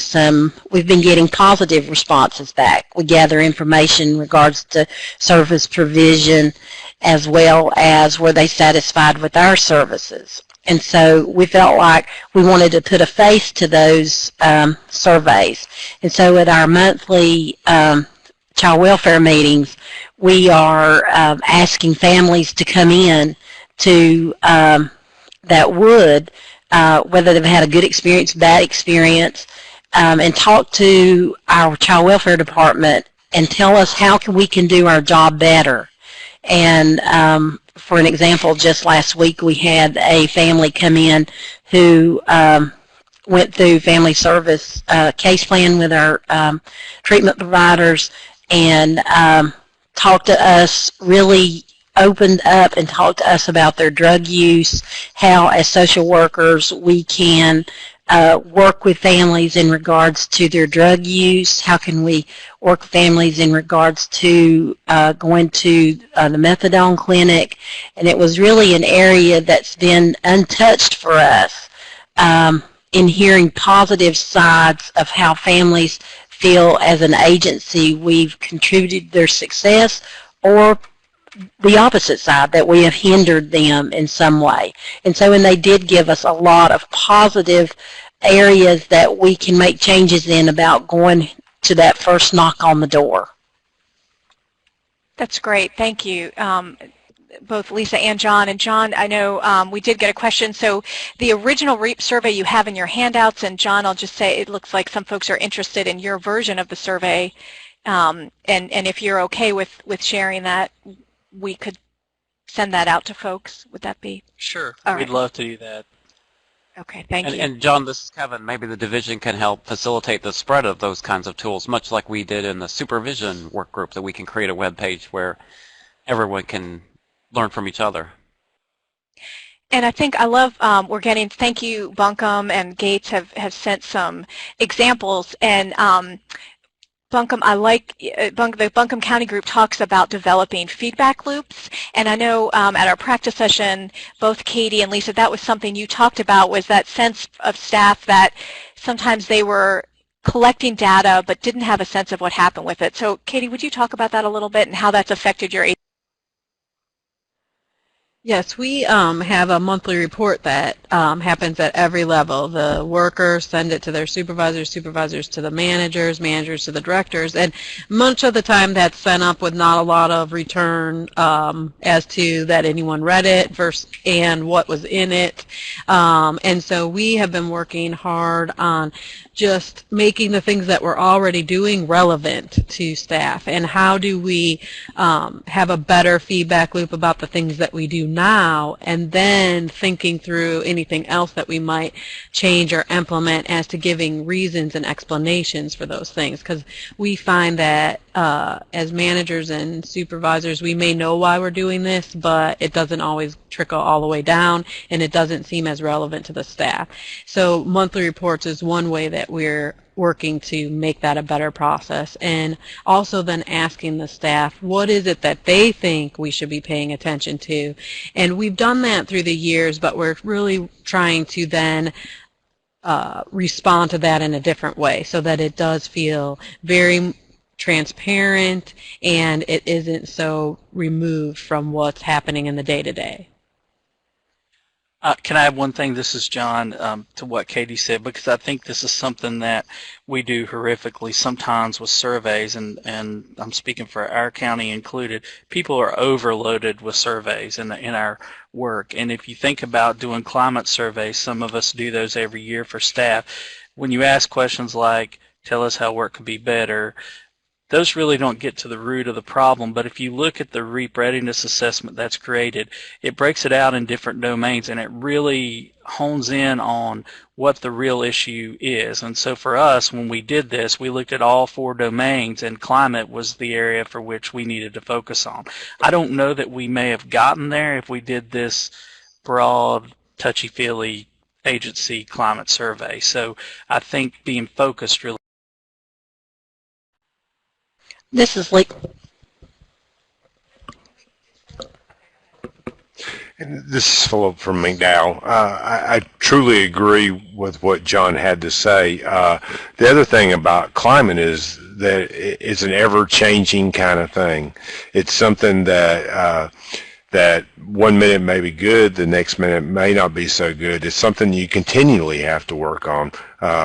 Speaker 3: positive responses back. We gather information in regards to service provision as well as were they satisfied with our services. And so we felt like we wanted to put a face to those surveys. And so at our monthly child welfare meetings, we are asking families to come in to that would, whether they've had a good experience, bad experience, and talk to our child welfare department and tell us how we can do our job better. And for an example, just last week we had a family come in who went through family service case plan with our treatment providers and talked to us, really opened up and talked to us about their drug use, how as social workers we can work with families in regards to their drug use, how can we work with families in regards to going to the methadone clinic, and it was really an area that's been untouched for us in hearing positive sides of how families feel as an agency we've contributed to their success, or the opposite side, that we have hindered them in some way. And so when they did give us a lot of positive areas that we can make changes in about going to that first knock on the door.
Speaker 1: That's great. Thank you. Both Lisa and John. And John, I know we did get a question. So the original REAP survey you have in your handouts, and John, I'll just say it looks like some folks are interested in your version of the survey. And if you're okay with sharing that, we could send that out to folks. Would that be?
Speaker 5: Sure.
Speaker 1: All
Speaker 5: We'd
Speaker 1: right.
Speaker 5: love to do that.
Speaker 1: Okay, thank you.
Speaker 2: And John, this is Kevin. Maybe the division can help facilitate the spread of those kinds of tools, much like we did in the supervision work group, that we can create a web page where everyone can learn from each other.
Speaker 1: And I think I love, we're getting, thank you, Buncombe and Gates have sent some examples, and Buncombe, I like, the Buncombe County group talks about developing feedback loops, and I know at our practice session, both Katie and Lisa, that was something you talked about, was that sense of staff that sometimes they were collecting data but didn't have a sense of what happened with it. So Katie, would you talk about that a little bit and how that's affected your agency?
Speaker 4: Yes, we have a monthly report that happens at every level. The workers send it to their supervisors, supervisors to the managers, managers to the directors, and much of the time that's sent up with not a lot of return as to that anyone read it and what was in it. And so we have been working hard on just making the things that we're already doing relevant to staff, and how do we have a better feedback loop about the things that we do now, and then thinking through anything else that we might change or implement as to giving reasons and explanations for those things, because we find that as managers and supervisors we may know why we're doing this, but it doesn't always trickle all the way down, and it doesn't seem as relevant to the staff. So monthly reports is one way that we're working to make that a better process, and also then asking the staff what is it that they think we should be paying attention to. And we've done that through the years, but we're really trying to then respond to that in a different way so that it does feel very transparent and it isn't so removed from what's happening in the day-to-day.
Speaker 5: Can I add one thing? This is John, to what Katie said, because I think this is something that we do horrifically sometimes with surveys, and I'm speaking for our county included. People are overloaded with surveys in our work, and if you think about doing climate surveys, some of us do those every year for staff. When you ask questions like, tell us how work could be better, those really don't get to the root of the problem. But if you look at the REAP readiness assessment that's created, it breaks it out in different domains, and it really hones in on what the real issue is. And so for us, when we did this, we looked at all 4 domains, and climate was the area for which we needed to focus on. I don't know that we may have gotten there if we did this broad touchy-feely agency climate survey. So I think being focused really.
Speaker 3: This is Lee.
Speaker 6: And this is Phillip from McDowell. I truly agree with what John had to say. The other thing about climate is that it's an ever-changing kind of thing. It's something that that one minute may be good, the next minute may not be so good. It's something you continually have to work on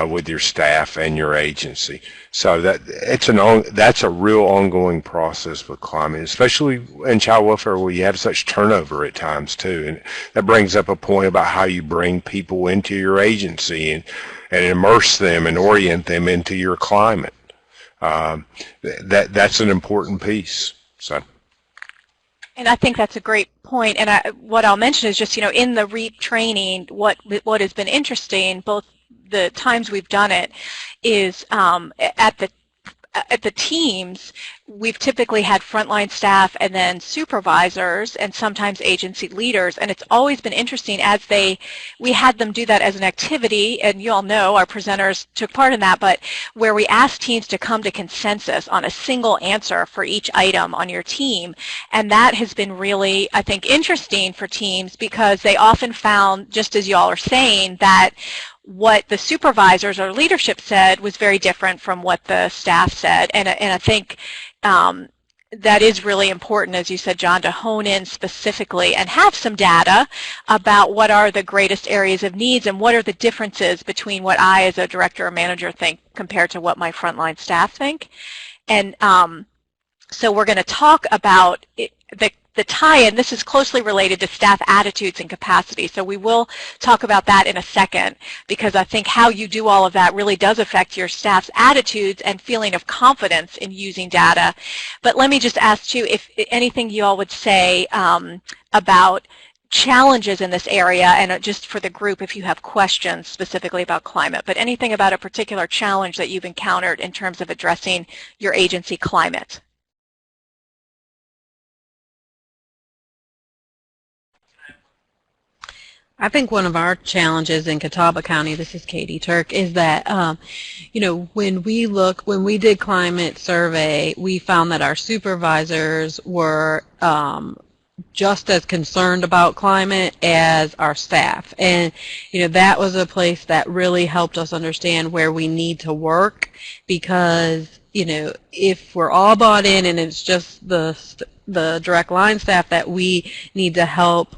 Speaker 6: with your staff and your agency. So that's a real ongoing process with climate, especially in child welfare where you have such turnover at times too. And that brings up a point about how you bring people into your agency and immerse them and orient them into your climate. That's an important piece. So.
Speaker 1: And I think that's a great point. And what I'll mention is just, in the REAP training, what has been interesting, both the times we've done it, is at the teams, we've typically had frontline staff and then supervisors and sometimes agency leaders, and it's always been interesting as we had them do that as an activity, and you all know our presenters took part in that, but where we asked teams to come to consensus on a single answer for each item on your team, and that has been really, I think, interesting for teams because they often found, just as you all are saying, that what the supervisors or leadership said was very different from what the staff said, and I think that is really important, as you said, John, to hone in specifically and have some data about what are the greatest areas of needs and what are the differences between what I as a director or manager think compared to what my frontline staff think. And so we're going to talk about the tie-in. This is closely related to staff attitudes and capacity, so we will talk about that in a second, because I think how you do all of that really does affect your staff's attitudes and feeling of confidence in using data. But let me just ask you if anything you all would say about challenges in this area, and just for the group if you have questions specifically about climate, but anything about a particular challenge that you've encountered in terms of addressing your agency climate.
Speaker 4: I think one of our challenges in Catawba County, this is Katie Turk, is that, when we did climate survey, we found that our supervisors were just as concerned about climate as our staff. And, that was a place that really helped us understand where we need to work, because, if we're all bought in and it's just the direct line staff that we need to help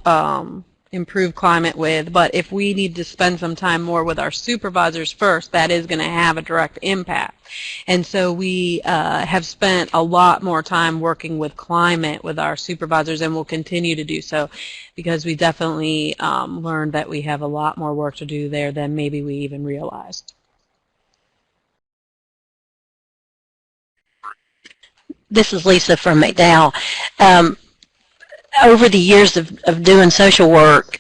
Speaker 4: improve climate with, but if we need to spend some time more with our supervisors first, that is going to have a direct impact. And so we have spent a lot more time working with climate with our supervisors, and will continue to do so, because we definitely learned that we have a lot more work to do there than maybe we even realized.
Speaker 3: This is Lisa from McDowell. Over the years of doing social work,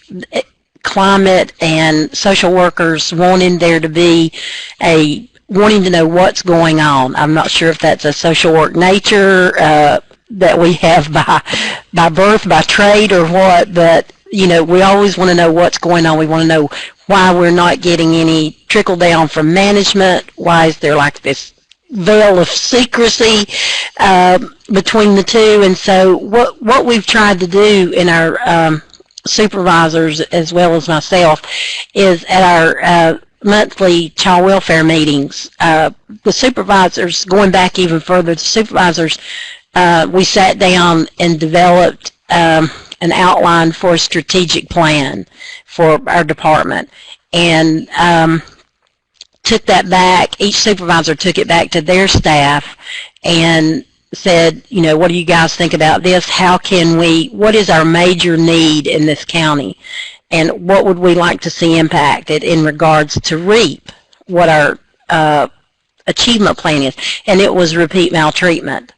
Speaker 3: climate and social workers wanting there to be wanting to know what's going on. I'm not sure if that's a social work nature that we have by birth, by trade, or what, but we always want to know what's going on. We want to know why we're not getting any trickle down from management. Why is there like this veil of secrecy between the two? And so what we've tried to do in our supervisors, as well as myself, is at our monthly child welfare meetings, the supervisors, going back even further, the supervisors, we sat down and developed an outline for a strategic plan for our department, and took that back. Each supervisor took it back to their staff and said, what do you guys think about this? What is our major need in this county? And what would we like to see impacted in regards to REAP, what our achievement plan is? And it was repeat maltreatment.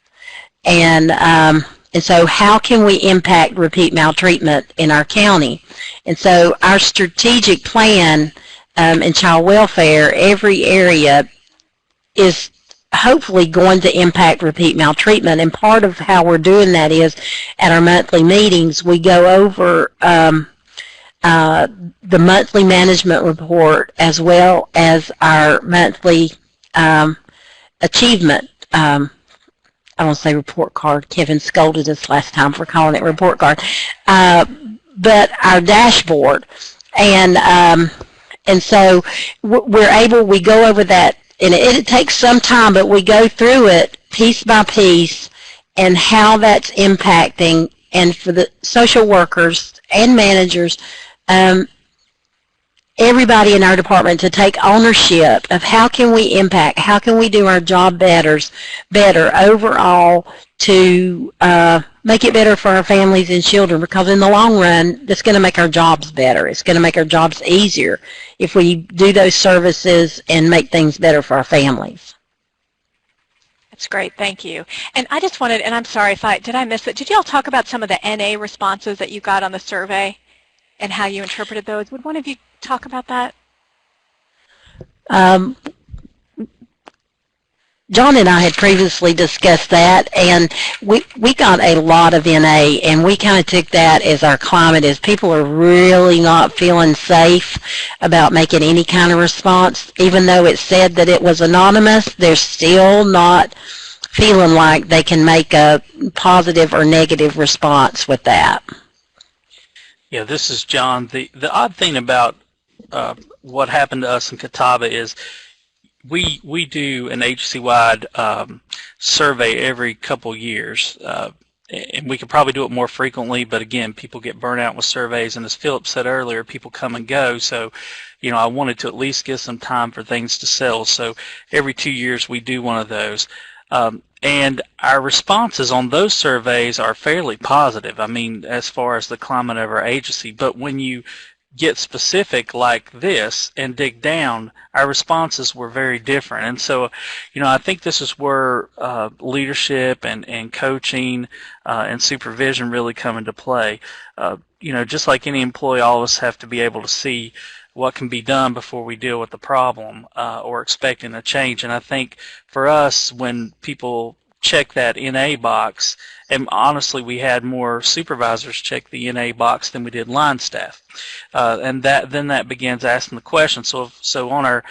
Speaker 3: And so how can we impact repeat maltreatment in our county? And so our strategic plan in child welfare, every area is hopefully going to impact repeat maltreatment. And part of how we're doing that is at our monthly meetings, we go over the monthly management report, as well as our monthly achievement, I won't say report card. Kevin scolded us last time for calling it report card, but our dashboard. And so we go over that, and it takes some time, but we go through it piece by piece and how that's impacting, and for the social workers and managers, everybody in our department to take ownership of how can we impact, how can we do our job better overall to make it better for our families and children, because in the long run, that's going to make our jobs better. It's going to make our jobs easier if we do those services and make things better for our families.
Speaker 1: That's great, thank you. And I just wanted, and I'm sorry did I miss it, did y'all talk about some of the NA responses that you got on the survey and how you interpreted those? Would one of you talk about that?
Speaker 3: John and I had previously discussed that, and we got a lot of NA, and we kind of took that as our climate, as people are really not feeling safe about making any kind of response. Even though it said that it was anonymous, they're still not feeling like they can make a positive or negative response with that.
Speaker 5: Yeah, this is John. The odd thing about what happened to us in Catawba is we do an agency-wide survey every couple years, and we could probably do it more frequently, but again, people get burnt out with surveys, and as Phillip said earlier, people come and go, so I wanted to at least give some time for things to settle, so every 2 years we do one of those. And our responses on those surveys are fairly positive, I mean, as far as the climate of our agency, but when you get specific like this and dig down, our responses were very different. And so, I think this is where leadership and coaching and supervision really come into play. Just like any employee, all of us have to be able to see what can be done before we deal with the problem or expecting a change. And I think for us, when people check that NA box, and honestly we had more supervisors check the NA box than we did line staff, and then that begins asking the question. So on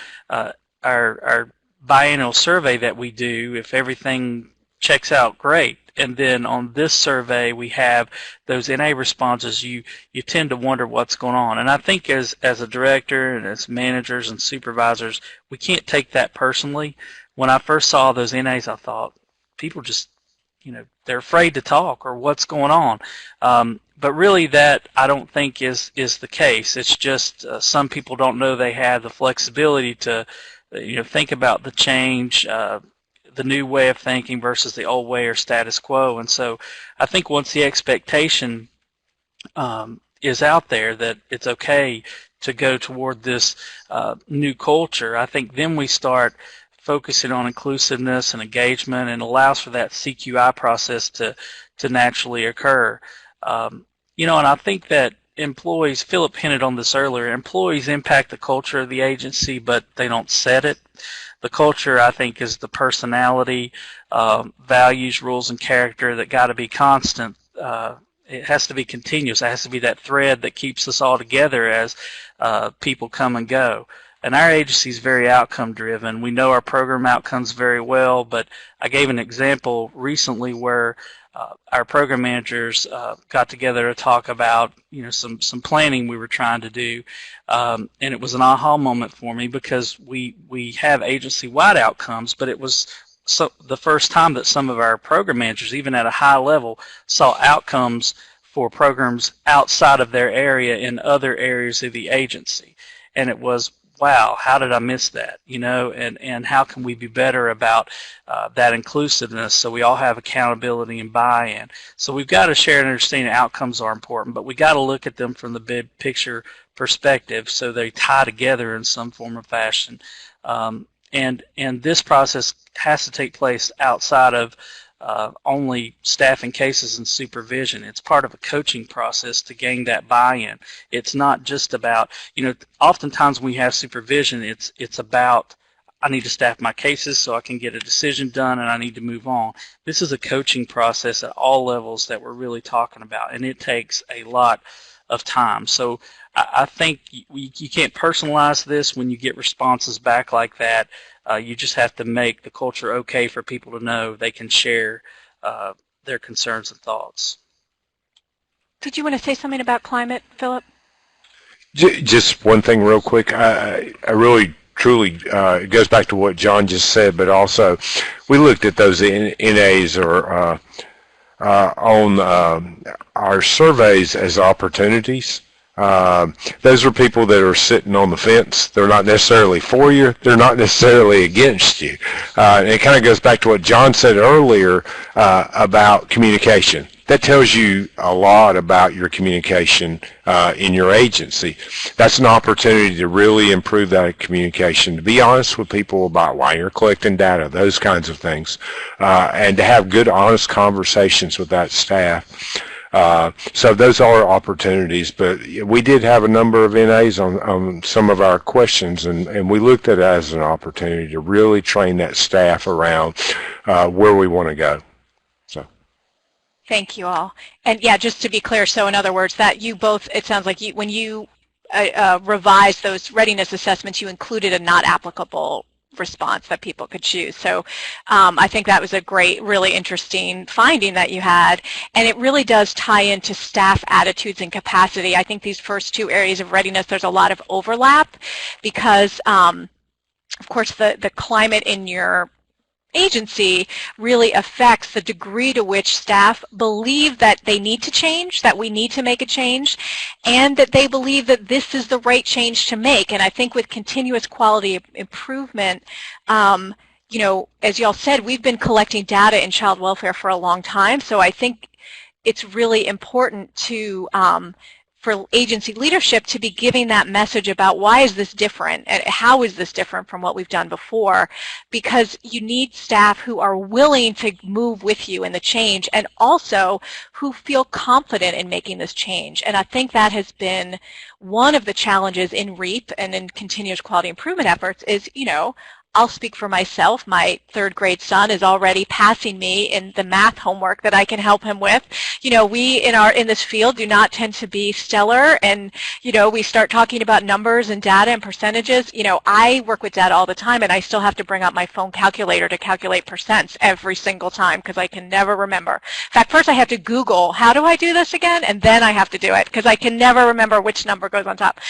Speaker 5: our biennial survey that we do, if everything checks out, great. And then on this survey we have those NA responses, you tend to wonder what's going on. And I think as a director and as managers and supervisors, we can't take that personally. When I first saw those NAs, I thought, people just, they're afraid to talk, or what's going on. But really that I don't think is the case. It's just some people don't know they have the flexibility to think about the change, the new way of thinking versus the old way or status quo. And so I think once the expectation is out there that it's okay to go toward this new culture, I think then we start focusing on inclusiveness and engagement, and allows for that CQI process to naturally occur. And I think that employees, Phillip hinted on this earlier, employees impact the culture of the agency, but they don't set it. The culture, I think, is the personality, values, rules, and character that got to be constant. It has to be continuous. It has to be that thread that keeps us all together as people come and go. And our agency is very outcome driven. We know our program outcomes very well, but I gave an example recently where our program managers got together to talk about some planning we were trying to do, and it was an aha moment for me, because we have agency-wide outcomes, but it was the first time that some of our program managers, even at a high level, saw outcomes for programs outside of their area in other areas of the agency. And it was, wow, how did I miss that? And how can we be better about that inclusiveness so we all have accountability and buy-in? So we've got to share and understand outcomes are important, but we got to look at them from the big picture perspective so they tie together in some form or fashion. And this process has to take place outside of only staffing cases and supervision. It's part of a coaching process to gain that buy-in. It's not just about, oftentimes when we have supervision, it's about, I need to staff my cases so I can get a decision done and I need to move on. This is a coaching process at all levels that we're really talking about, and it takes a lot of time. So I think you can't personalize this when you get responses back like that. You just have to make the culture okay for people to know they can share their concerns and thoughts.
Speaker 1: Did you want to say something about climate, Phillip?
Speaker 6: Just one thing real quick. I really, truly, it goes back to what John just said, but also we looked at those NAs or on our surveys as opportunities. Those are people that are sitting on the fence. They're not necessarily for you. They're not necessarily against you. And it kind of goes back to what John said earlier about communication. That tells you a lot about your communication in your agency. That's an opportunity to really improve that communication, to be honest with people about why you're collecting data, those kinds of things, and to have good, honest conversations with that staff. So those are opportunities, but we did have a number of NAs on some of our questions, and we looked at it as an opportunity to really train that staff around where we want to go. So.
Speaker 1: Thank you all. And yeah, just to be clear, so in other words, that you both, it sounds like when you revised those readiness assessments, you included a not applicable response that people could choose. So I think that was a great, really interesting finding that you had, and it really does tie into staff attitudes and capacity. I think these first two areas of readiness, there's a lot of overlap because, of course, the climate in your agency really affects the degree to which staff believe that they need to change, that we need to make a change, and that they believe that this is the right change to make. And I think with continuous quality improvement, you know, as y'all said, we've been collecting data in child welfare for a long time, so I think it's really important to for agency leadership to be giving that message about why is this different and how is this different from what we've done before, because you need staff who are willing to move with you in the change and also who feel confident in making this change. And I think that has been one of the challenges in REAP and in continuous quality improvement efforts is, you know, I'll speak for myself. My third grade son is already passing me in the math homework that I can help him with. You know, we in this field do not tend to be stellar, and you know, we start talking about numbers and data and percentages. You know, I work with data all the time, and I still have to bring out my phone calculator to calculate percents every single time because I can never remember. In fact, first I have to Google, how do I do this again? And then I have to do it because I can never remember which number goes on top.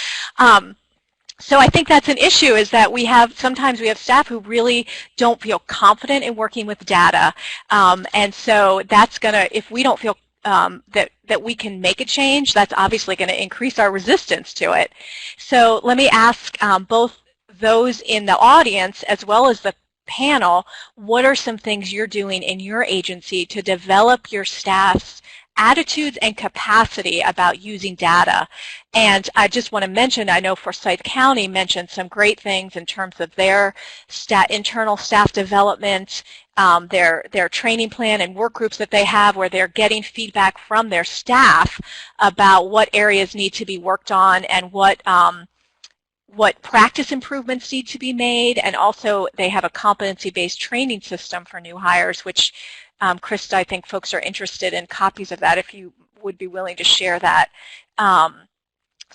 Speaker 1: So I think that's an issue, is that sometimes we have staff who really don't feel confident in working with data. And so that's going to, if we don't feel that we can make a change, that's obviously going to increase our resistance to it. So let me ask both those in the audience as well as the panel, what are some things you're doing in your agency to develop your staff's attitudes and capacity about using data? And I just want to mention, I know Forsyth County mentioned some great things in terms of their internal staff development, their training plan and work groups that they have where they're getting feedback from their staff about what areas need to be worked on and what practice improvements need to be made. And also they have a competency-based training system for new hires, which Krista, I think folks are interested in copies of that if you would be willing to share that.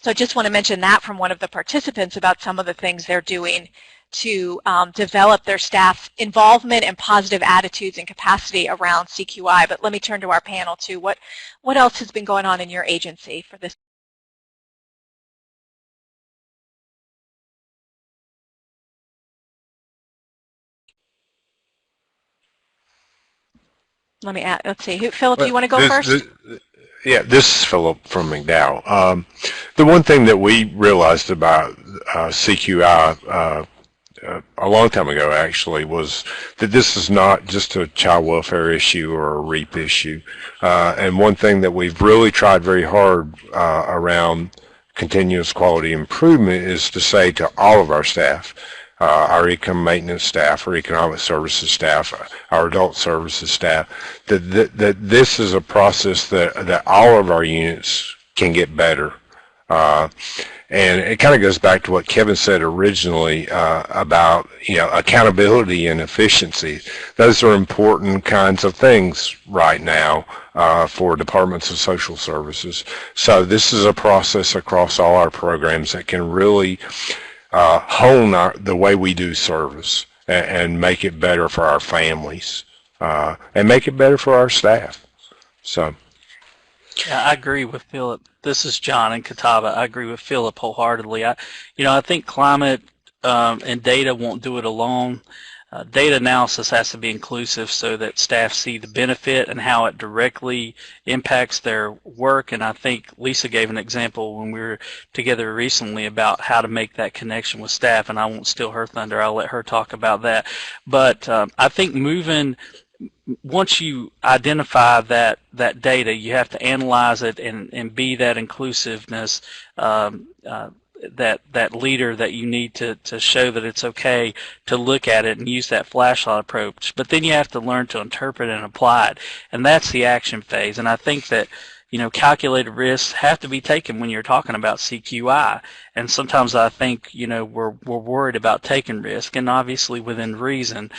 Speaker 1: So just want to mention that from one of the participants about some of the things they're doing to develop their staff's involvement and positive attitudes and capacity around CQI. But let me turn to our panel too. What else has been going on in your agency for this? Let's see. Phillip, do you want to go first?
Speaker 6: Yeah, this is Phillip from McDowell. The one thing that we realized about CQI a long time ago, actually, was that this is not just a child welfare issue or a REAP issue. And one thing that we've really tried very hard around continuous quality improvement is to say to all of our staff, our econ maintenance staff, our economic services staff, our adult services staff, that this is a process that all of our units can get better And it kind of goes back to what Kevin said originally about, accountability and efficiency. Those are important kinds of things right now for departments of social services. So this is a process across all our programs that can really hone the way we do service and make it better for our families and make it better for our staff. So.
Speaker 5: Yeah, I agree with Phillip. This is John in Catawba. I agree with Phillip wholeheartedly. I think climate and data won't do it alone. Data analysis has to be inclusive so that staff see the benefit and how it directly impacts their work. And I think Lisa gave an example when we were together recently about how to make that connection with staff. And I won't steal her thunder. I'll let her talk about that. But I think once you identify that data, you have to analyze it and be that inclusiveness, that leader that you need to show that it's okay to look at it and use that flashlight approach. But then you have to learn to interpret and apply it, and that's the action phase. And I think that calculated risks have to be taken when you're talking about CQI. And sometimes I think, we're worried about taking risk, and obviously within reason,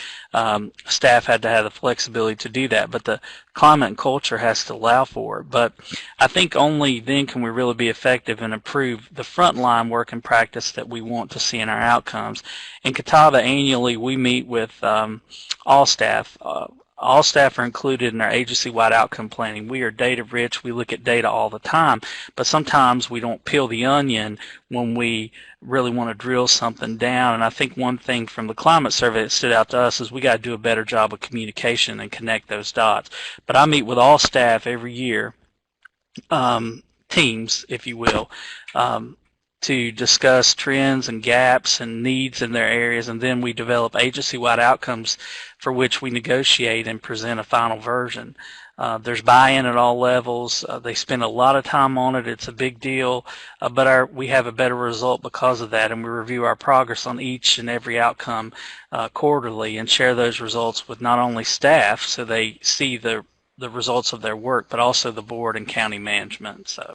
Speaker 5: staff had to have the flexibility to do that. But the climate and culture has to allow for it. But I think only then can we really be effective and improve the frontline work and practice that we want to see in our outcomes. In Catawba, annually, we meet with all staff. All staff are included in our agency-wide outcome planning. We are data-rich. We look at data all the time, but sometimes we don't peel the onion when we really want to drill something down. And I think one thing from the climate survey that stood out to us is we got to do a better job of communication and connect those dots. But I meet with all staff every year, teams, if you will, to discuss trends and gaps and needs in their areas, and then we develop agency-wide outcomes for which we negotiate and present a final version. There's buy-in at all levels. They spend a lot of time on it. It's a big deal, but we have a better result because of that, and we review our progress on each and every outcome quarterly and share those results with not only staff so they see the results of their work, but also the board and county management. So.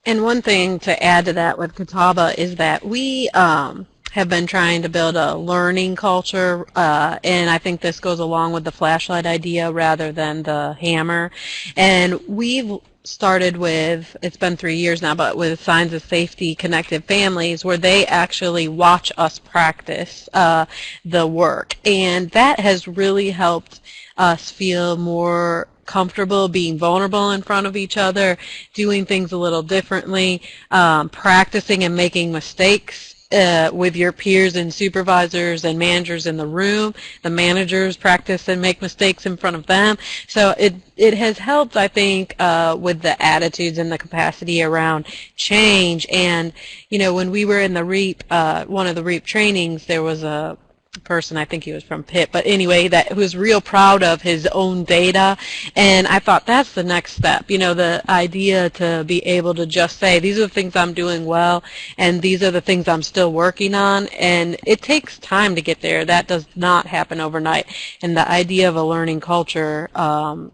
Speaker 4: And one thing to add to that with Catawba is that we have been trying to build a learning culture, and I think this goes along with the flashlight idea rather than the hammer. And we've started with, it's been 3 years now, but with Signs of Safety Connected Families, where they actually watch us practice the work. And that has really helped us feel more comfortable being vulnerable in front of each other, doing things a little differently, practicing and making mistakes with your peers and supervisors and managers in the room. The managers practice and make mistakes in front of them. So it has helped, I think, with the attitudes and the capacity around change. And, when we were in the REAP, one of the REAP trainings, there was a person, I think he was from Pitt, but anyway, that was real proud of his own data, and I thought that's the next step, the idea to be able to just say, these are the things I'm doing well, and these are the things I'm still working on, and it takes time to get there. That does not happen overnight, and the idea of a learning culture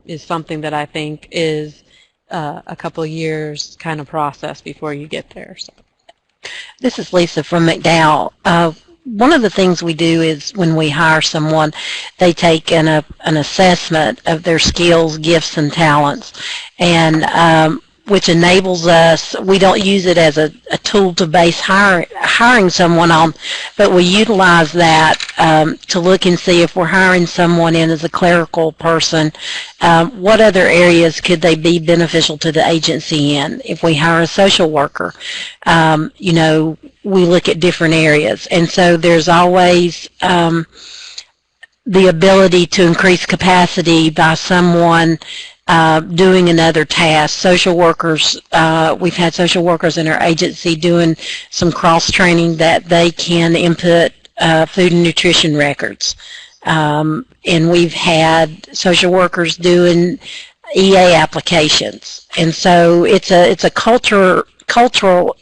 Speaker 4: is something that I think is a couple of years kind of process before you get there. So.
Speaker 3: This is Lisa from McDowell. One of the things we do is when we hire someone, they take an assessment of their skills, gifts, and talents, and which enables us, we don't use it as a tool to base hiring someone on, but we utilize that to look and see if we're hiring someone in as a clerical person, what other areas could they be beneficial to the agency in? If we hire a social worker, we look at different areas. And so there's always the ability to increase capacity by someone doing another task. Social workers, we've had social workers in our agency doing some cross-training that they can input food and nutrition records. And we've had social workers doing EA applications. And so it's a cultural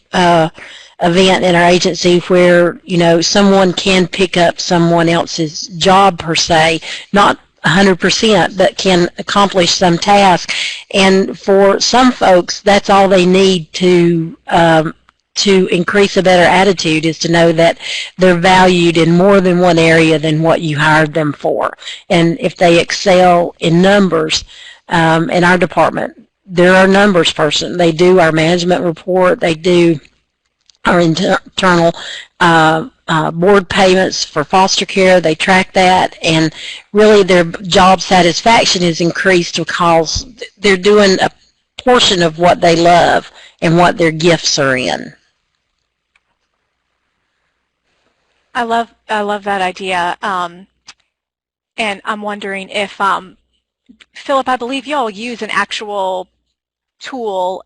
Speaker 3: event in our agency where, someone can pick up someone else's job per se, not 100%, but can accomplish some task. And for some folks, that's all they need to increase a better attitude, is to know that they're valued in more than one area than what you hired them for. And if they excel in numbers, in our department, they're our numbers person. They do our management report. They do our internal board payments for foster care. They track that, and really their job satisfaction is increased because they're doing a portion of what they love and what their gifts are in.
Speaker 1: I love that idea, and I'm wondering if Phillip, I believe you all use an actual tool,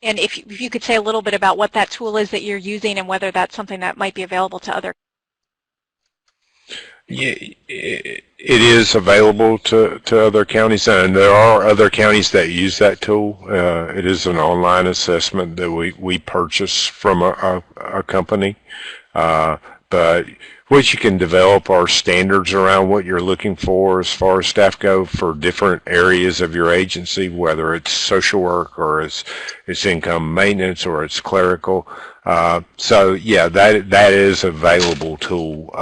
Speaker 1: and if you could say a little bit about what that tool is that you're using and whether that's something that might be available to other.
Speaker 6: Yeah, it is available to other counties, and there are other counties that use that tool. It is an online assessment that we purchase from a company, but what you can develop are standards around what you're looking for as far as staff go for different areas of your agency, whether it's social work or it's income maintenance or it's clerical. So yeah, that is available tool.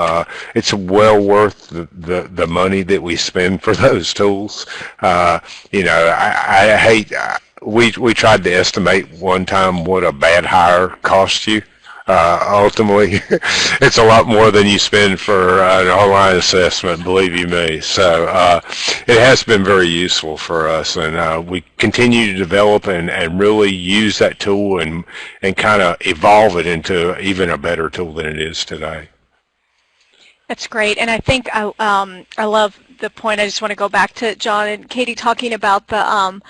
Speaker 6: It's well worth the money that we spend for those tools. You know, I hate, we tried to estimate one time what a bad hire cost you. Ultimately, it's a lot more than you spend for an online assessment, believe you me. So it has been very useful for us, and we continue to develop and really use that tool and kind of evolve it into even a better tool than it is today.
Speaker 1: That's great, and I think I love the point. I just want to go back to John and Katie talking about the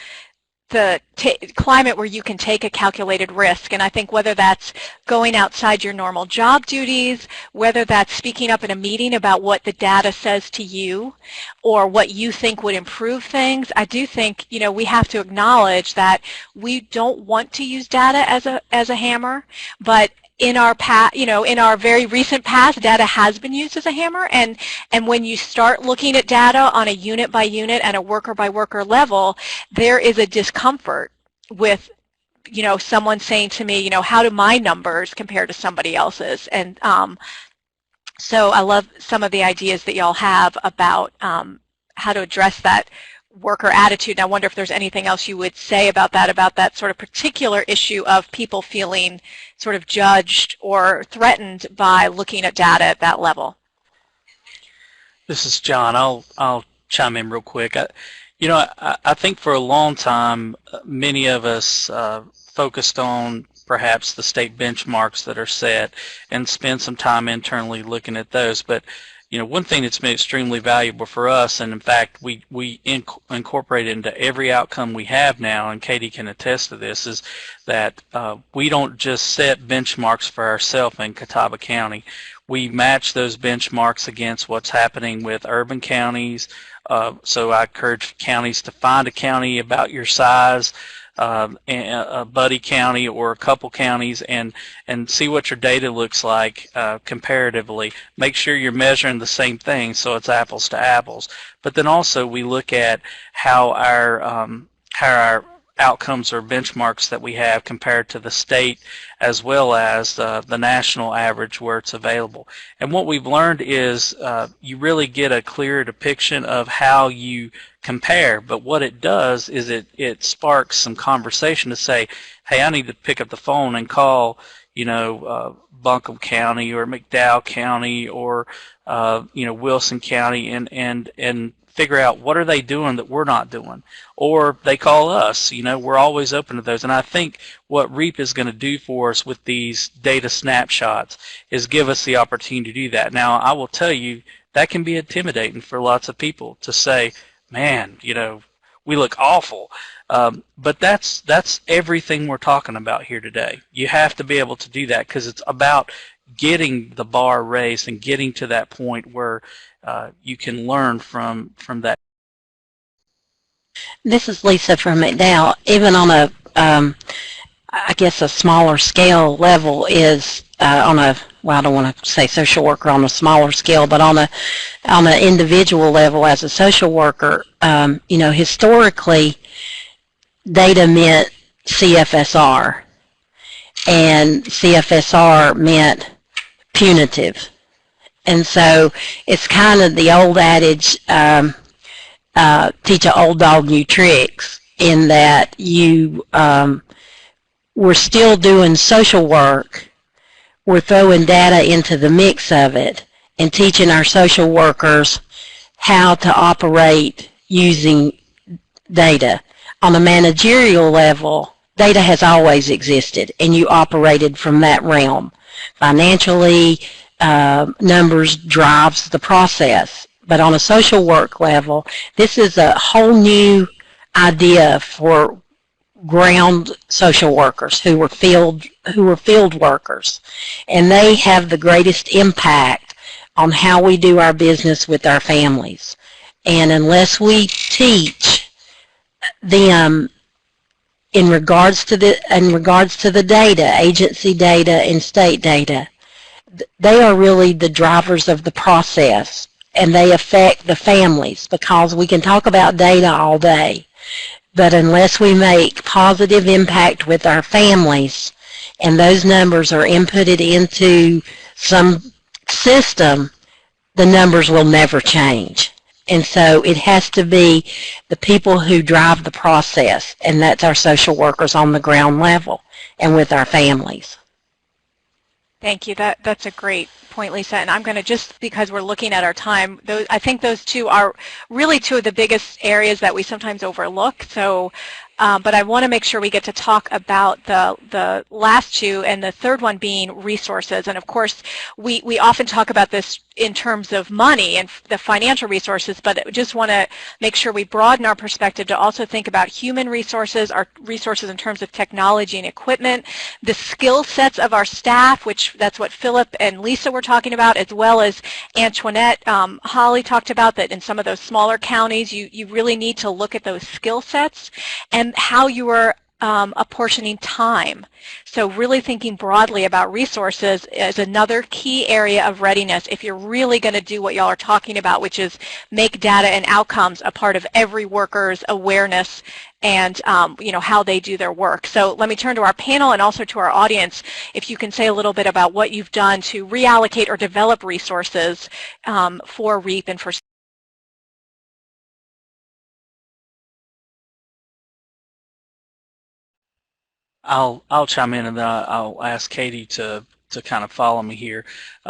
Speaker 1: climate where you can take a calculated risk, and I think whether that's going outside your normal job duties, whether that's speaking up in a meeting about what the data says to you or what you think would improve things, I do think, you know, we have to acknowledge that we don't want to use data as a hammer, but in our in our very recent past, data has been used as a hammer, and when you start looking at data on a unit by unit and a worker by worker level, there is a discomfort with, you know, someone saying to me, you know, how do my numbers compare to somebody else's? And so I love some of the ideas that y'all have about how to address that worker attitude. And I wonder if there's anything else you would say about that sort of particular issue of people feeling sort of judged or threatened by looking at data at that level.
Speaker 5: This is John. I'll chime in real quick. I think for a long time, many of us focused on perhaps the state benchmarks that are set and spend some time internally looking at those. But you know, one thing that's been extremely valuable for us, and in fact we incorporate it into every outcome we have now, and Katie can attest to this, is that we don't just set benchmarks for ourselves in Catawba County. We match those benchmarks against what's happening with urban counties. So I encourage counties to find a county about your size, a buddy county or a couple counties, and see what your data looks like comparatively. Make sure you're measuring the same thing so it's apples to apples. But then also we look at how our outcomes or benchmarks that we have compared to the state as well as the national average where it's available. And what we've learned is you really get a clearer depiction of how you compare, but what it does is it sparks some conversation to say, hey, I need to pick up the phone and call, you know, Buncombe County or McDowell County or you know, Wilson County and figure out what are they doing that we're not doing, or they call us. You know, we're always open to those. And I think what REAP is going to do for us with these data snapshots is give us the opportunity to do that. Now, I will tell you that can be intimidating for lots of people to say, man, you know, we look awful. But that's everything we're talking about here today. You have to be able to do that because it's about getting the bar raised and getting to that point where you can learn from that.
Speaker 3: This is Lisa from McDowell. Even on a, I guess a smaller scale level is on a well, I don't want to say social worker on a smaller scale, but on an individual level as a social worker, historically, data meant CFSR, and CFSR meant punitive. And so it's kind of the old adage, teach an old dog new tricks, in that we're still doing social work, we're throwing data into the mix of it, and teaching our social workers how to operate using data. On a managerial level, data has always existed, and you operated from that realm. Financially, numbers drives the process. But on a social work level, this is a whole new idea for ground social workers who were field workers, and they have the greatest impact on how we do our business with our families. And unless we teach them in regards to the data, agency data and state data, they are really the drivers of the process, and they affect the families, because we can talk about data all day, but unless we make positive impact with our families and those numbers are inputted into some system, the numbers will never change. And so it has to be the people who drive the process, and that's our social workers on the ground level and with our families.
Speaker 1: Thank you. That's a great point, Lisa. And I'm going to, just because we're looking at our time, I think those two are really two of the biggest areas that we sometimes overlook. So, but I want to make sure we get to talk about the last two, and the third one being resources. And of course, we often talk about this in terms of money and the financial resources, but I just want to make sure we broaden our perspective to also think about human resources, our resources in terms of technology and equipment, the skill sets of our staff, which that's what Phillip and Lisa were talking about, as well as Antoinette, Holly talked about that in some of those smaller counties, you really need to look at those skill sets and how you are apportioning time. So really thinking broadly about resources is another key area of readiness if you're really going to do what y'all are talking about, which is make data and outcomes a part of every worker's awareness and how they do their work. So let me turn to our panel and also to our audience. If you can say a little bit about what you've done to reallocate or develop resources for REAP and for
Speaker 5: I'll chime in, and then I'll ask Katie to kind of follow me here.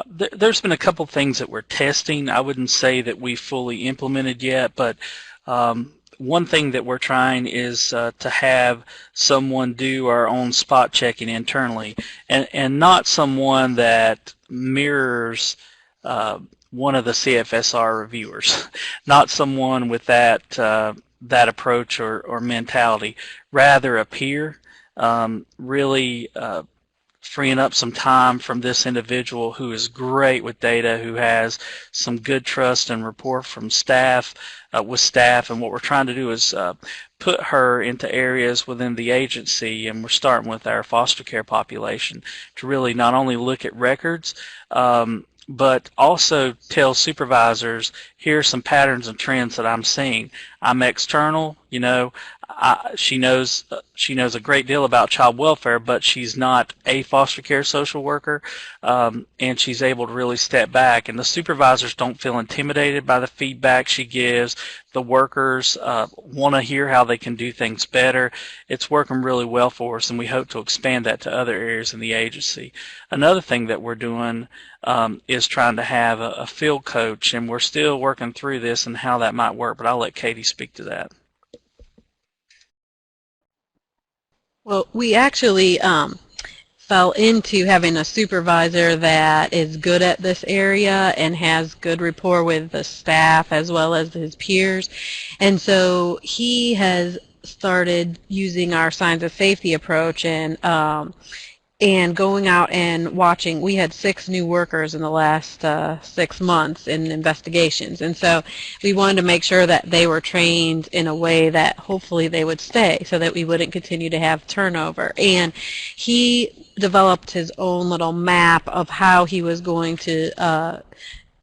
Speaker 5: There's been a couple things that we're testing. I wouldn't say that we fully implemented yet, but one thing that we're trying is to have someone do our own spot checking internally, and not someone that mirrors one of the CFSR reviewers, not someone with that approach or mentality, rather a peer. Really freeing up some time from this individual who is great with data, who has some good trust and rapport from staff, with staff, and what we're trying to do is put her into areas within the agency, and we're starting with our foster care population to really not only look at records, but also tell supervisors, here's some patterns and trends that I'm seeing. I'm external, she knows a great deal about child welfare, but she's not a foster care social worker, and she's able to really step back. And the supervisors don't feel intimidated by the feedback she gives. The workers want to hear how they can do things better. It's working really well for us, and we hope to expand that to other areas in the agency. Another thing that we're doing is trying to have a field coach, and we're still working through this and how that might work, but I'll let Katie speak to that.
Speaker 4: Well, we actually fell into having a supervisor that is good at this area and has good rapport with the staff as well as his peers. And so he has started using our signs of safety approach, and and going out and watching. We had 6 new workers in the last 6 months in investigations, and so we wanted to make sure that they were trained in a way that hopefully they would stay, so that we wouldn't continue to have turnover. And he developed his own little map of how he was going to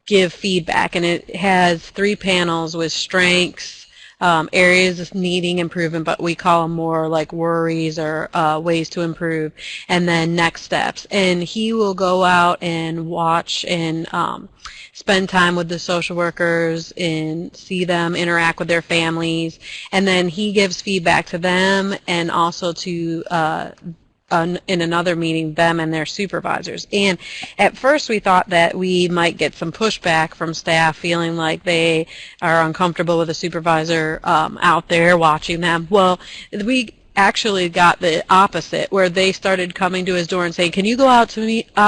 Speaker 4: give feedback, and it has 3 panels with strengths, areas needing improvement, but we call them more like worries or ways to improve, and then next steps. And he will go out and watch and spend time with the social workers and see them interact with their families, and then he gives feedback to them and also to in another meeting, them and their supervisors. And at first we thought that we might get some pushback from staff feeling like they are uncomfortable with a supervisor out there watching them. Well, we actually got the opposite, where they started coming to his door and saying, can you go out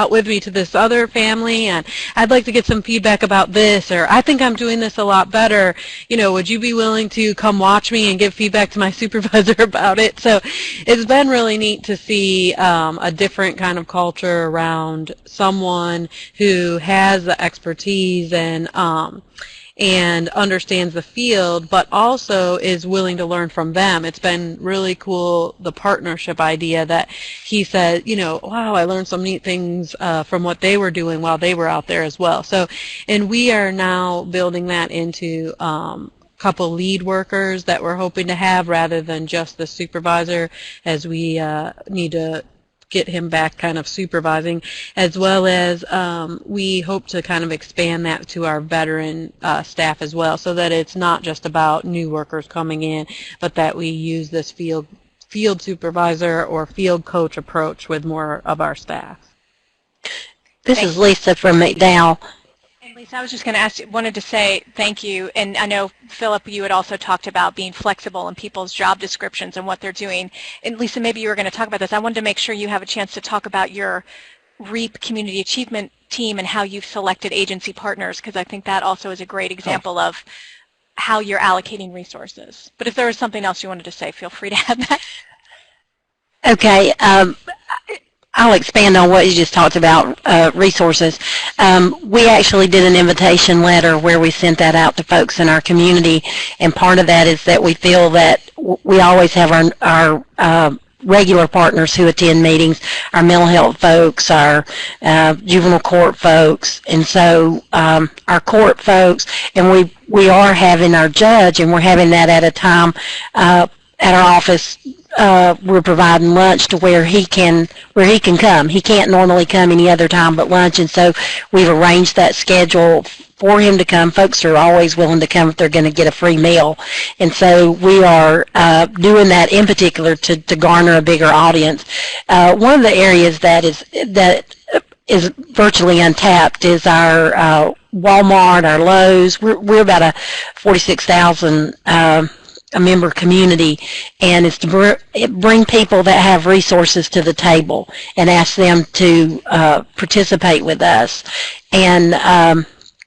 Speaker 4: with me to this other family, and I'd like to get some feedback about this, or I think I'm doing this a lot better, would you be willing to come watch me and give feedback to my supervisor about it? So it's been really neat to see a different kind of culture around someone who has the expertise and understands the field, but also is willing to learn from them. It's been really cool, the partnership idea that he said, wow, I learned some neat things from what they were doing while they were out there as well. So, and we are now building that into couple lead workers that we're hoping to have rather than just the supervisor, as we need to get him back kind of supervising, as well as we hope to kind of expand that to our veteran staff as well, so that it's not just about new workers coming in, but that we use this field supervisor or field coach approach with more of our staff.
Speaker 3: This is Lisa from McDowell.
Speaker 1: And Lisa, I was just going to ask you, wanted to say thank you. And I know, Phillip, you had also talked about being flexible in people's job descriptions and what they're doing. And Lisa, maybe you were going to talk about this. I wanted to make sure you have a chance to talk about your REAP Community Achievement Team and how you've selected agency partners, because I think that also is a great example of how you're allocating resources. But if there was something else you wanted to say, feel free to add that.
Speaker 3: Okay. I'll expand on what you just talked about, resources. We actually did an invitation letter where we sent that out to folks in our community, and part of that is that we feel that we always have our regular partners who attend meetings, our mental health folks, our juvenile court folks, and so our court folks, and we are having our judge, and we're having that at a time at our office. We're providing lunch to where he can come. He can't normally come any other time but lunch, and so we've arranged that schedule for him to come. Folks are always willing to come if they're going to get a free meal, and so we are doing that in particular to garner a bigger audience. One of the areas that is virtually untapped is our Walmart, our Lowe's. We're about a 46,000 a member community, and it's to bring people that have resources to the table and ask them to participate with us. And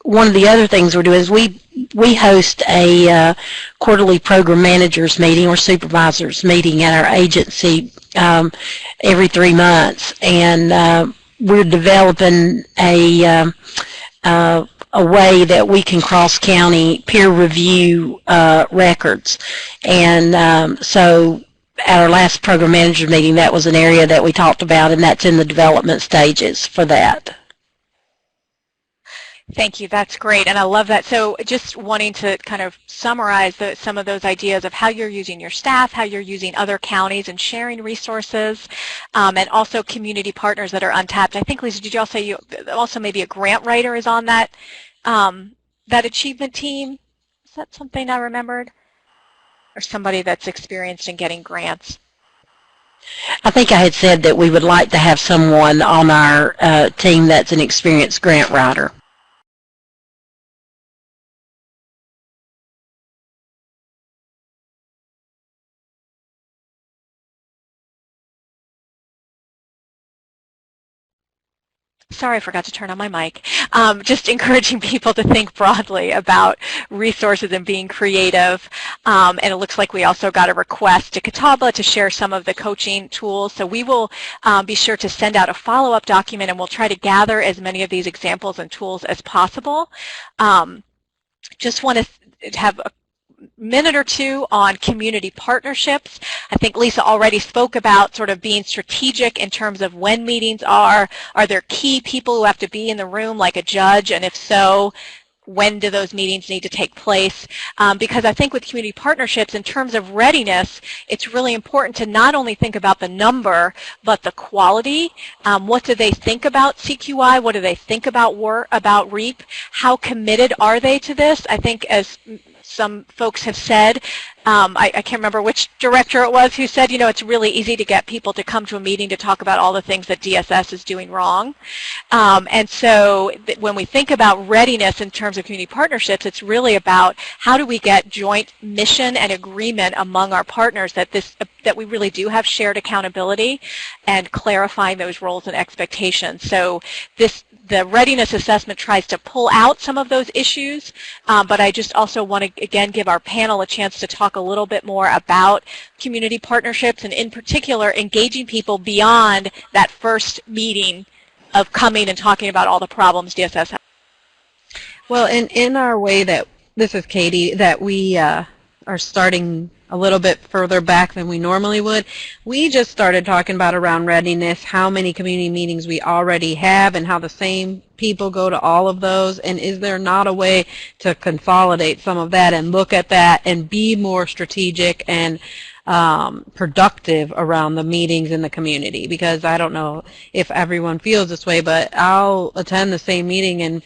Speaker 3: one of the other things we're doing is we host a quarterly program managers meeting or supervisors meeting at our agency every 3 months, and we're developing a way that we can cross-county peer review records. And so at our last program manager meeting, that was an area that we talked about, and that's in the development stages for that.
Speaker 1: Thank you. That's great, and I love that. So just wanting to kind of summarize some of those ideas of how you're using your staff, how you're using other counties and sharing resources, and also community partners that are untapped. I think, Lisa, did you all say you also maybe a grant writer is on that that achievement team? Is that something I remembered? Or somebody that's experienced in getting grants?
Speaker 3: I think I had said that we would like to have someone on our team that's an experienced grant writer.
Speaker 1: Sorry, I forgot to turn on my mic. Just encouraging people to think broadly about resources and being creative. And it looks like we also got a request to Catawba to share some of the coaching tools. So we will be sure to send out a follow-up document, and we'll try to gather as many of these examples and tools as possible. Just want to have a minute or two on community partnerships. I think Lisa already spoke about sort of being strategic in terms of when meetings are. Are there key people who have to be in the room, like a judge? And if so, when do those meetings need to take place? Because I think with community partnerships, in terms of readiness, it's really important to not only think about the number, but the quality. What do they think about CQI? What do they think about REAP? How committed are they to this? I think, as some folks have said, I can't remember which director it was who said, you know, it's really easy to get people to come to a meeting to talk about all the things that DSS is doing wrong. And so when we think about readiness in terms of community partnerships, it's really about how do we get joint mission and agreement among our partners that that we really do have shared accountability and clarifying those roles and expectations. So the readiness assessment tries to pull out some of those issues, but I just also want to, again, give our panel a chance to talk a little bit more about community partnerships and, in particular, engaging people beyond that first meeting of coming and talking about all the problems DSS has.
Speaker 4: Well, in our way that, this is Katie, that we are starting a little bit further back than we normally would. We just started talking about around readiness, how many community meetings we already have and how the same people go to all of those, and is there not a way to consolidate some of that and look at that and be more strategic and productive around the meetings in the community? Because I don't know if everyone feels this way, but I'll attend the same meeting in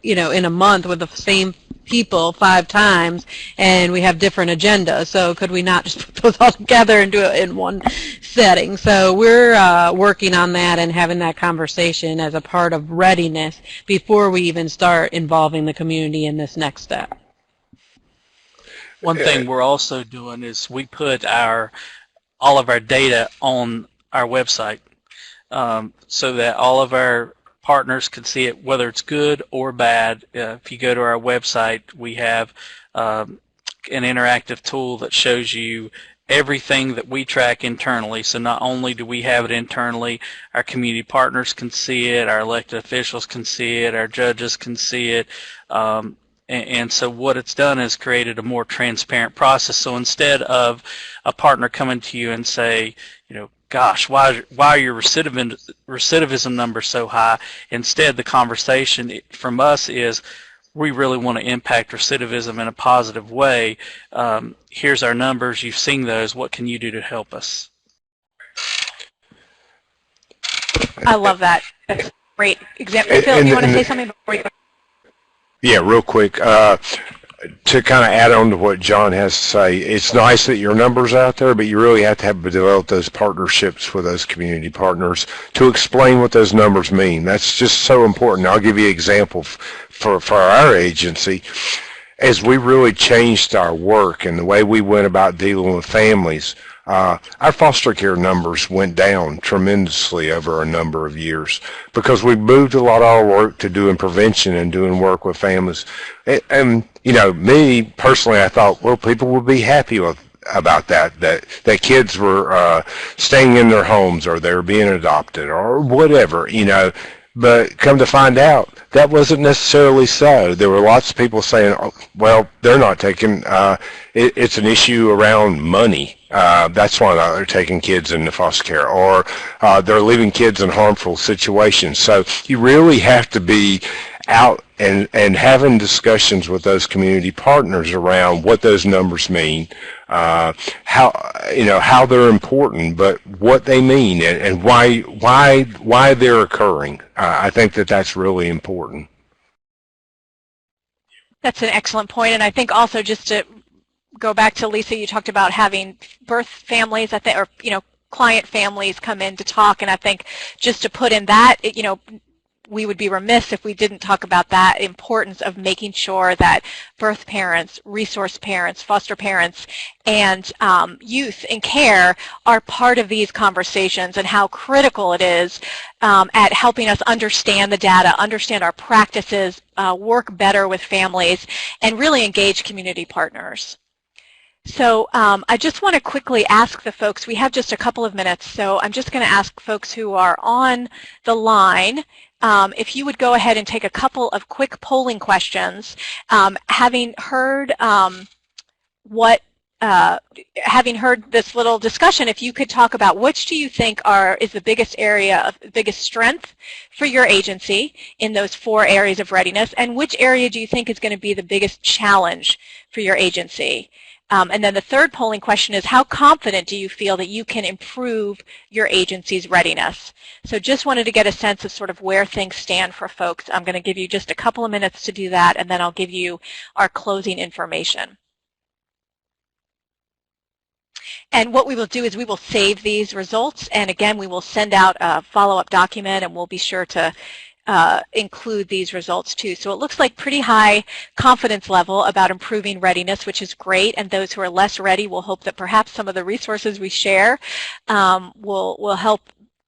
Speaker 4: in a month with the same people 5 times, and we have different agendas. So could we not just put those all together and do it in one setting? So we're working on that and having that conversation as a part of readiness before we even start involving the community in this next step.
Speaker 5: One thing we're also doing is we put all of our data on our website so that all of our partners can see it, whether it's good or bad. If you go to our website, we have an interactive tool that shows you everything that we track internally. So not only do we have it internally, our community partners can see it, our elected officials can see it, our judges can see it. And so what it's done is created a more transparent process. So instead of a partner coming to you and say, you know, gosh, why are your recidivism numbers so high? Instead, the conversation from us is, we really want to impact recidivism in a positive way. Here's our numbers. You've seen those. What can you do to help us?
Speaker 1: I love that. That's a great example. Phil, do you want to say something before you go?
Speaker 6: Yeah, real quick. To kind of add on to what John has to say, it's nice that your number's out there, but you really have to develop those partnerships with those community partners to explain what those numbers mean. That's just so important. I'll give you an example for our agency. As we really changed our work and the way we went about dealing with families, our foster care numbers went down tremendously over a number of years because we moved a lot of our work to doing prevention and doing work with families. And you know, me personally, I thought, well, people would be happy about that kids were staying in their homes or they were being adopted or whatever, you know. But come to find out, that wasn't necessarily so. There were lots of people saying, oh, well, they're not taking, it's an issue around money. That's why they're taking kids into foster care, or they're leaving kids in harmful situations. So you really have to be out and having discussions with those community partners around what those numbers mean, how they're important, but what they mean and why they're occurring. I think that's really important.
Speaker 1: That's an excellent point, and I think also just to go back to Lisa, you talked about having birth families, I think, or client families come in to talk, and I think just to put in that, we would be remiss if we didn't talk about that importance of making sure that birth parents, resource parents, foster parents, and youth in care are part of these conversations, and how critical it is at helping us understand the data, understand our practices, work better with families, and really engage community partners. So I just want to quickly ask the folks, we have just a couple of minutes, so I'm just going to ask folks who are on the line if you would go ahead and take a couple of quick polling questions. Having heard having heard this little discussion, if you could talk about which do you think is the biggest area of biggest strength for your agency in those 4 areas of readiness, and which area do you think is going to be the biggest challenge for your agency? And then the third polling question is, how confident do you feel that you can improve your agency's readiness? So just wanted to get a sense of sort of where things stand for folks. I'm going to give you just a couple of minutes to do that, and then I'll give you our closing information. And what we will do is we will save these results, and again, we will send out a follow-up document, and we'll be sure to include these results too. So it looks like pretty high confidence level about improving readiness, which is great, and those who are less ready will hope that perhaps some of the resources we share will help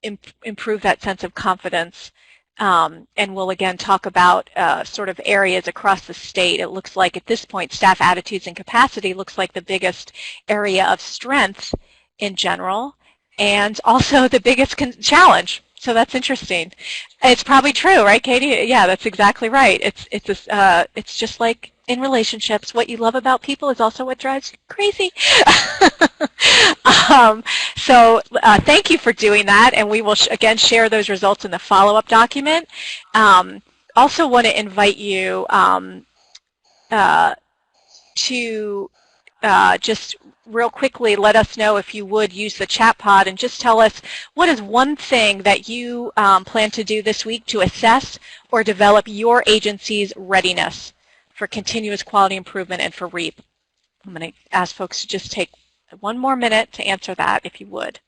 Speaker 1: improve that sense of confidence. And we'll again talk about sort of areas across the state. It looks like at this point staff attitudes and capacity looks like the biggest area of strength in general, and also the biggest challenge. So that's interesting. It's probably true, right, Katie? Yeah, that's exactly right. It's just like in relationships, what you love about people is also what drives you crazy. So thank you for doing that, and we will again share those results in the follow-up document. Also want to invite you to just real quickly let us know if you would use the chat pod and just tell us what is one thing that you plan to do this week to assess or develop your agency's readiness for continuous quality improvement and for REAP. I'm going to ask folks to just take one more minute to answer that if you would.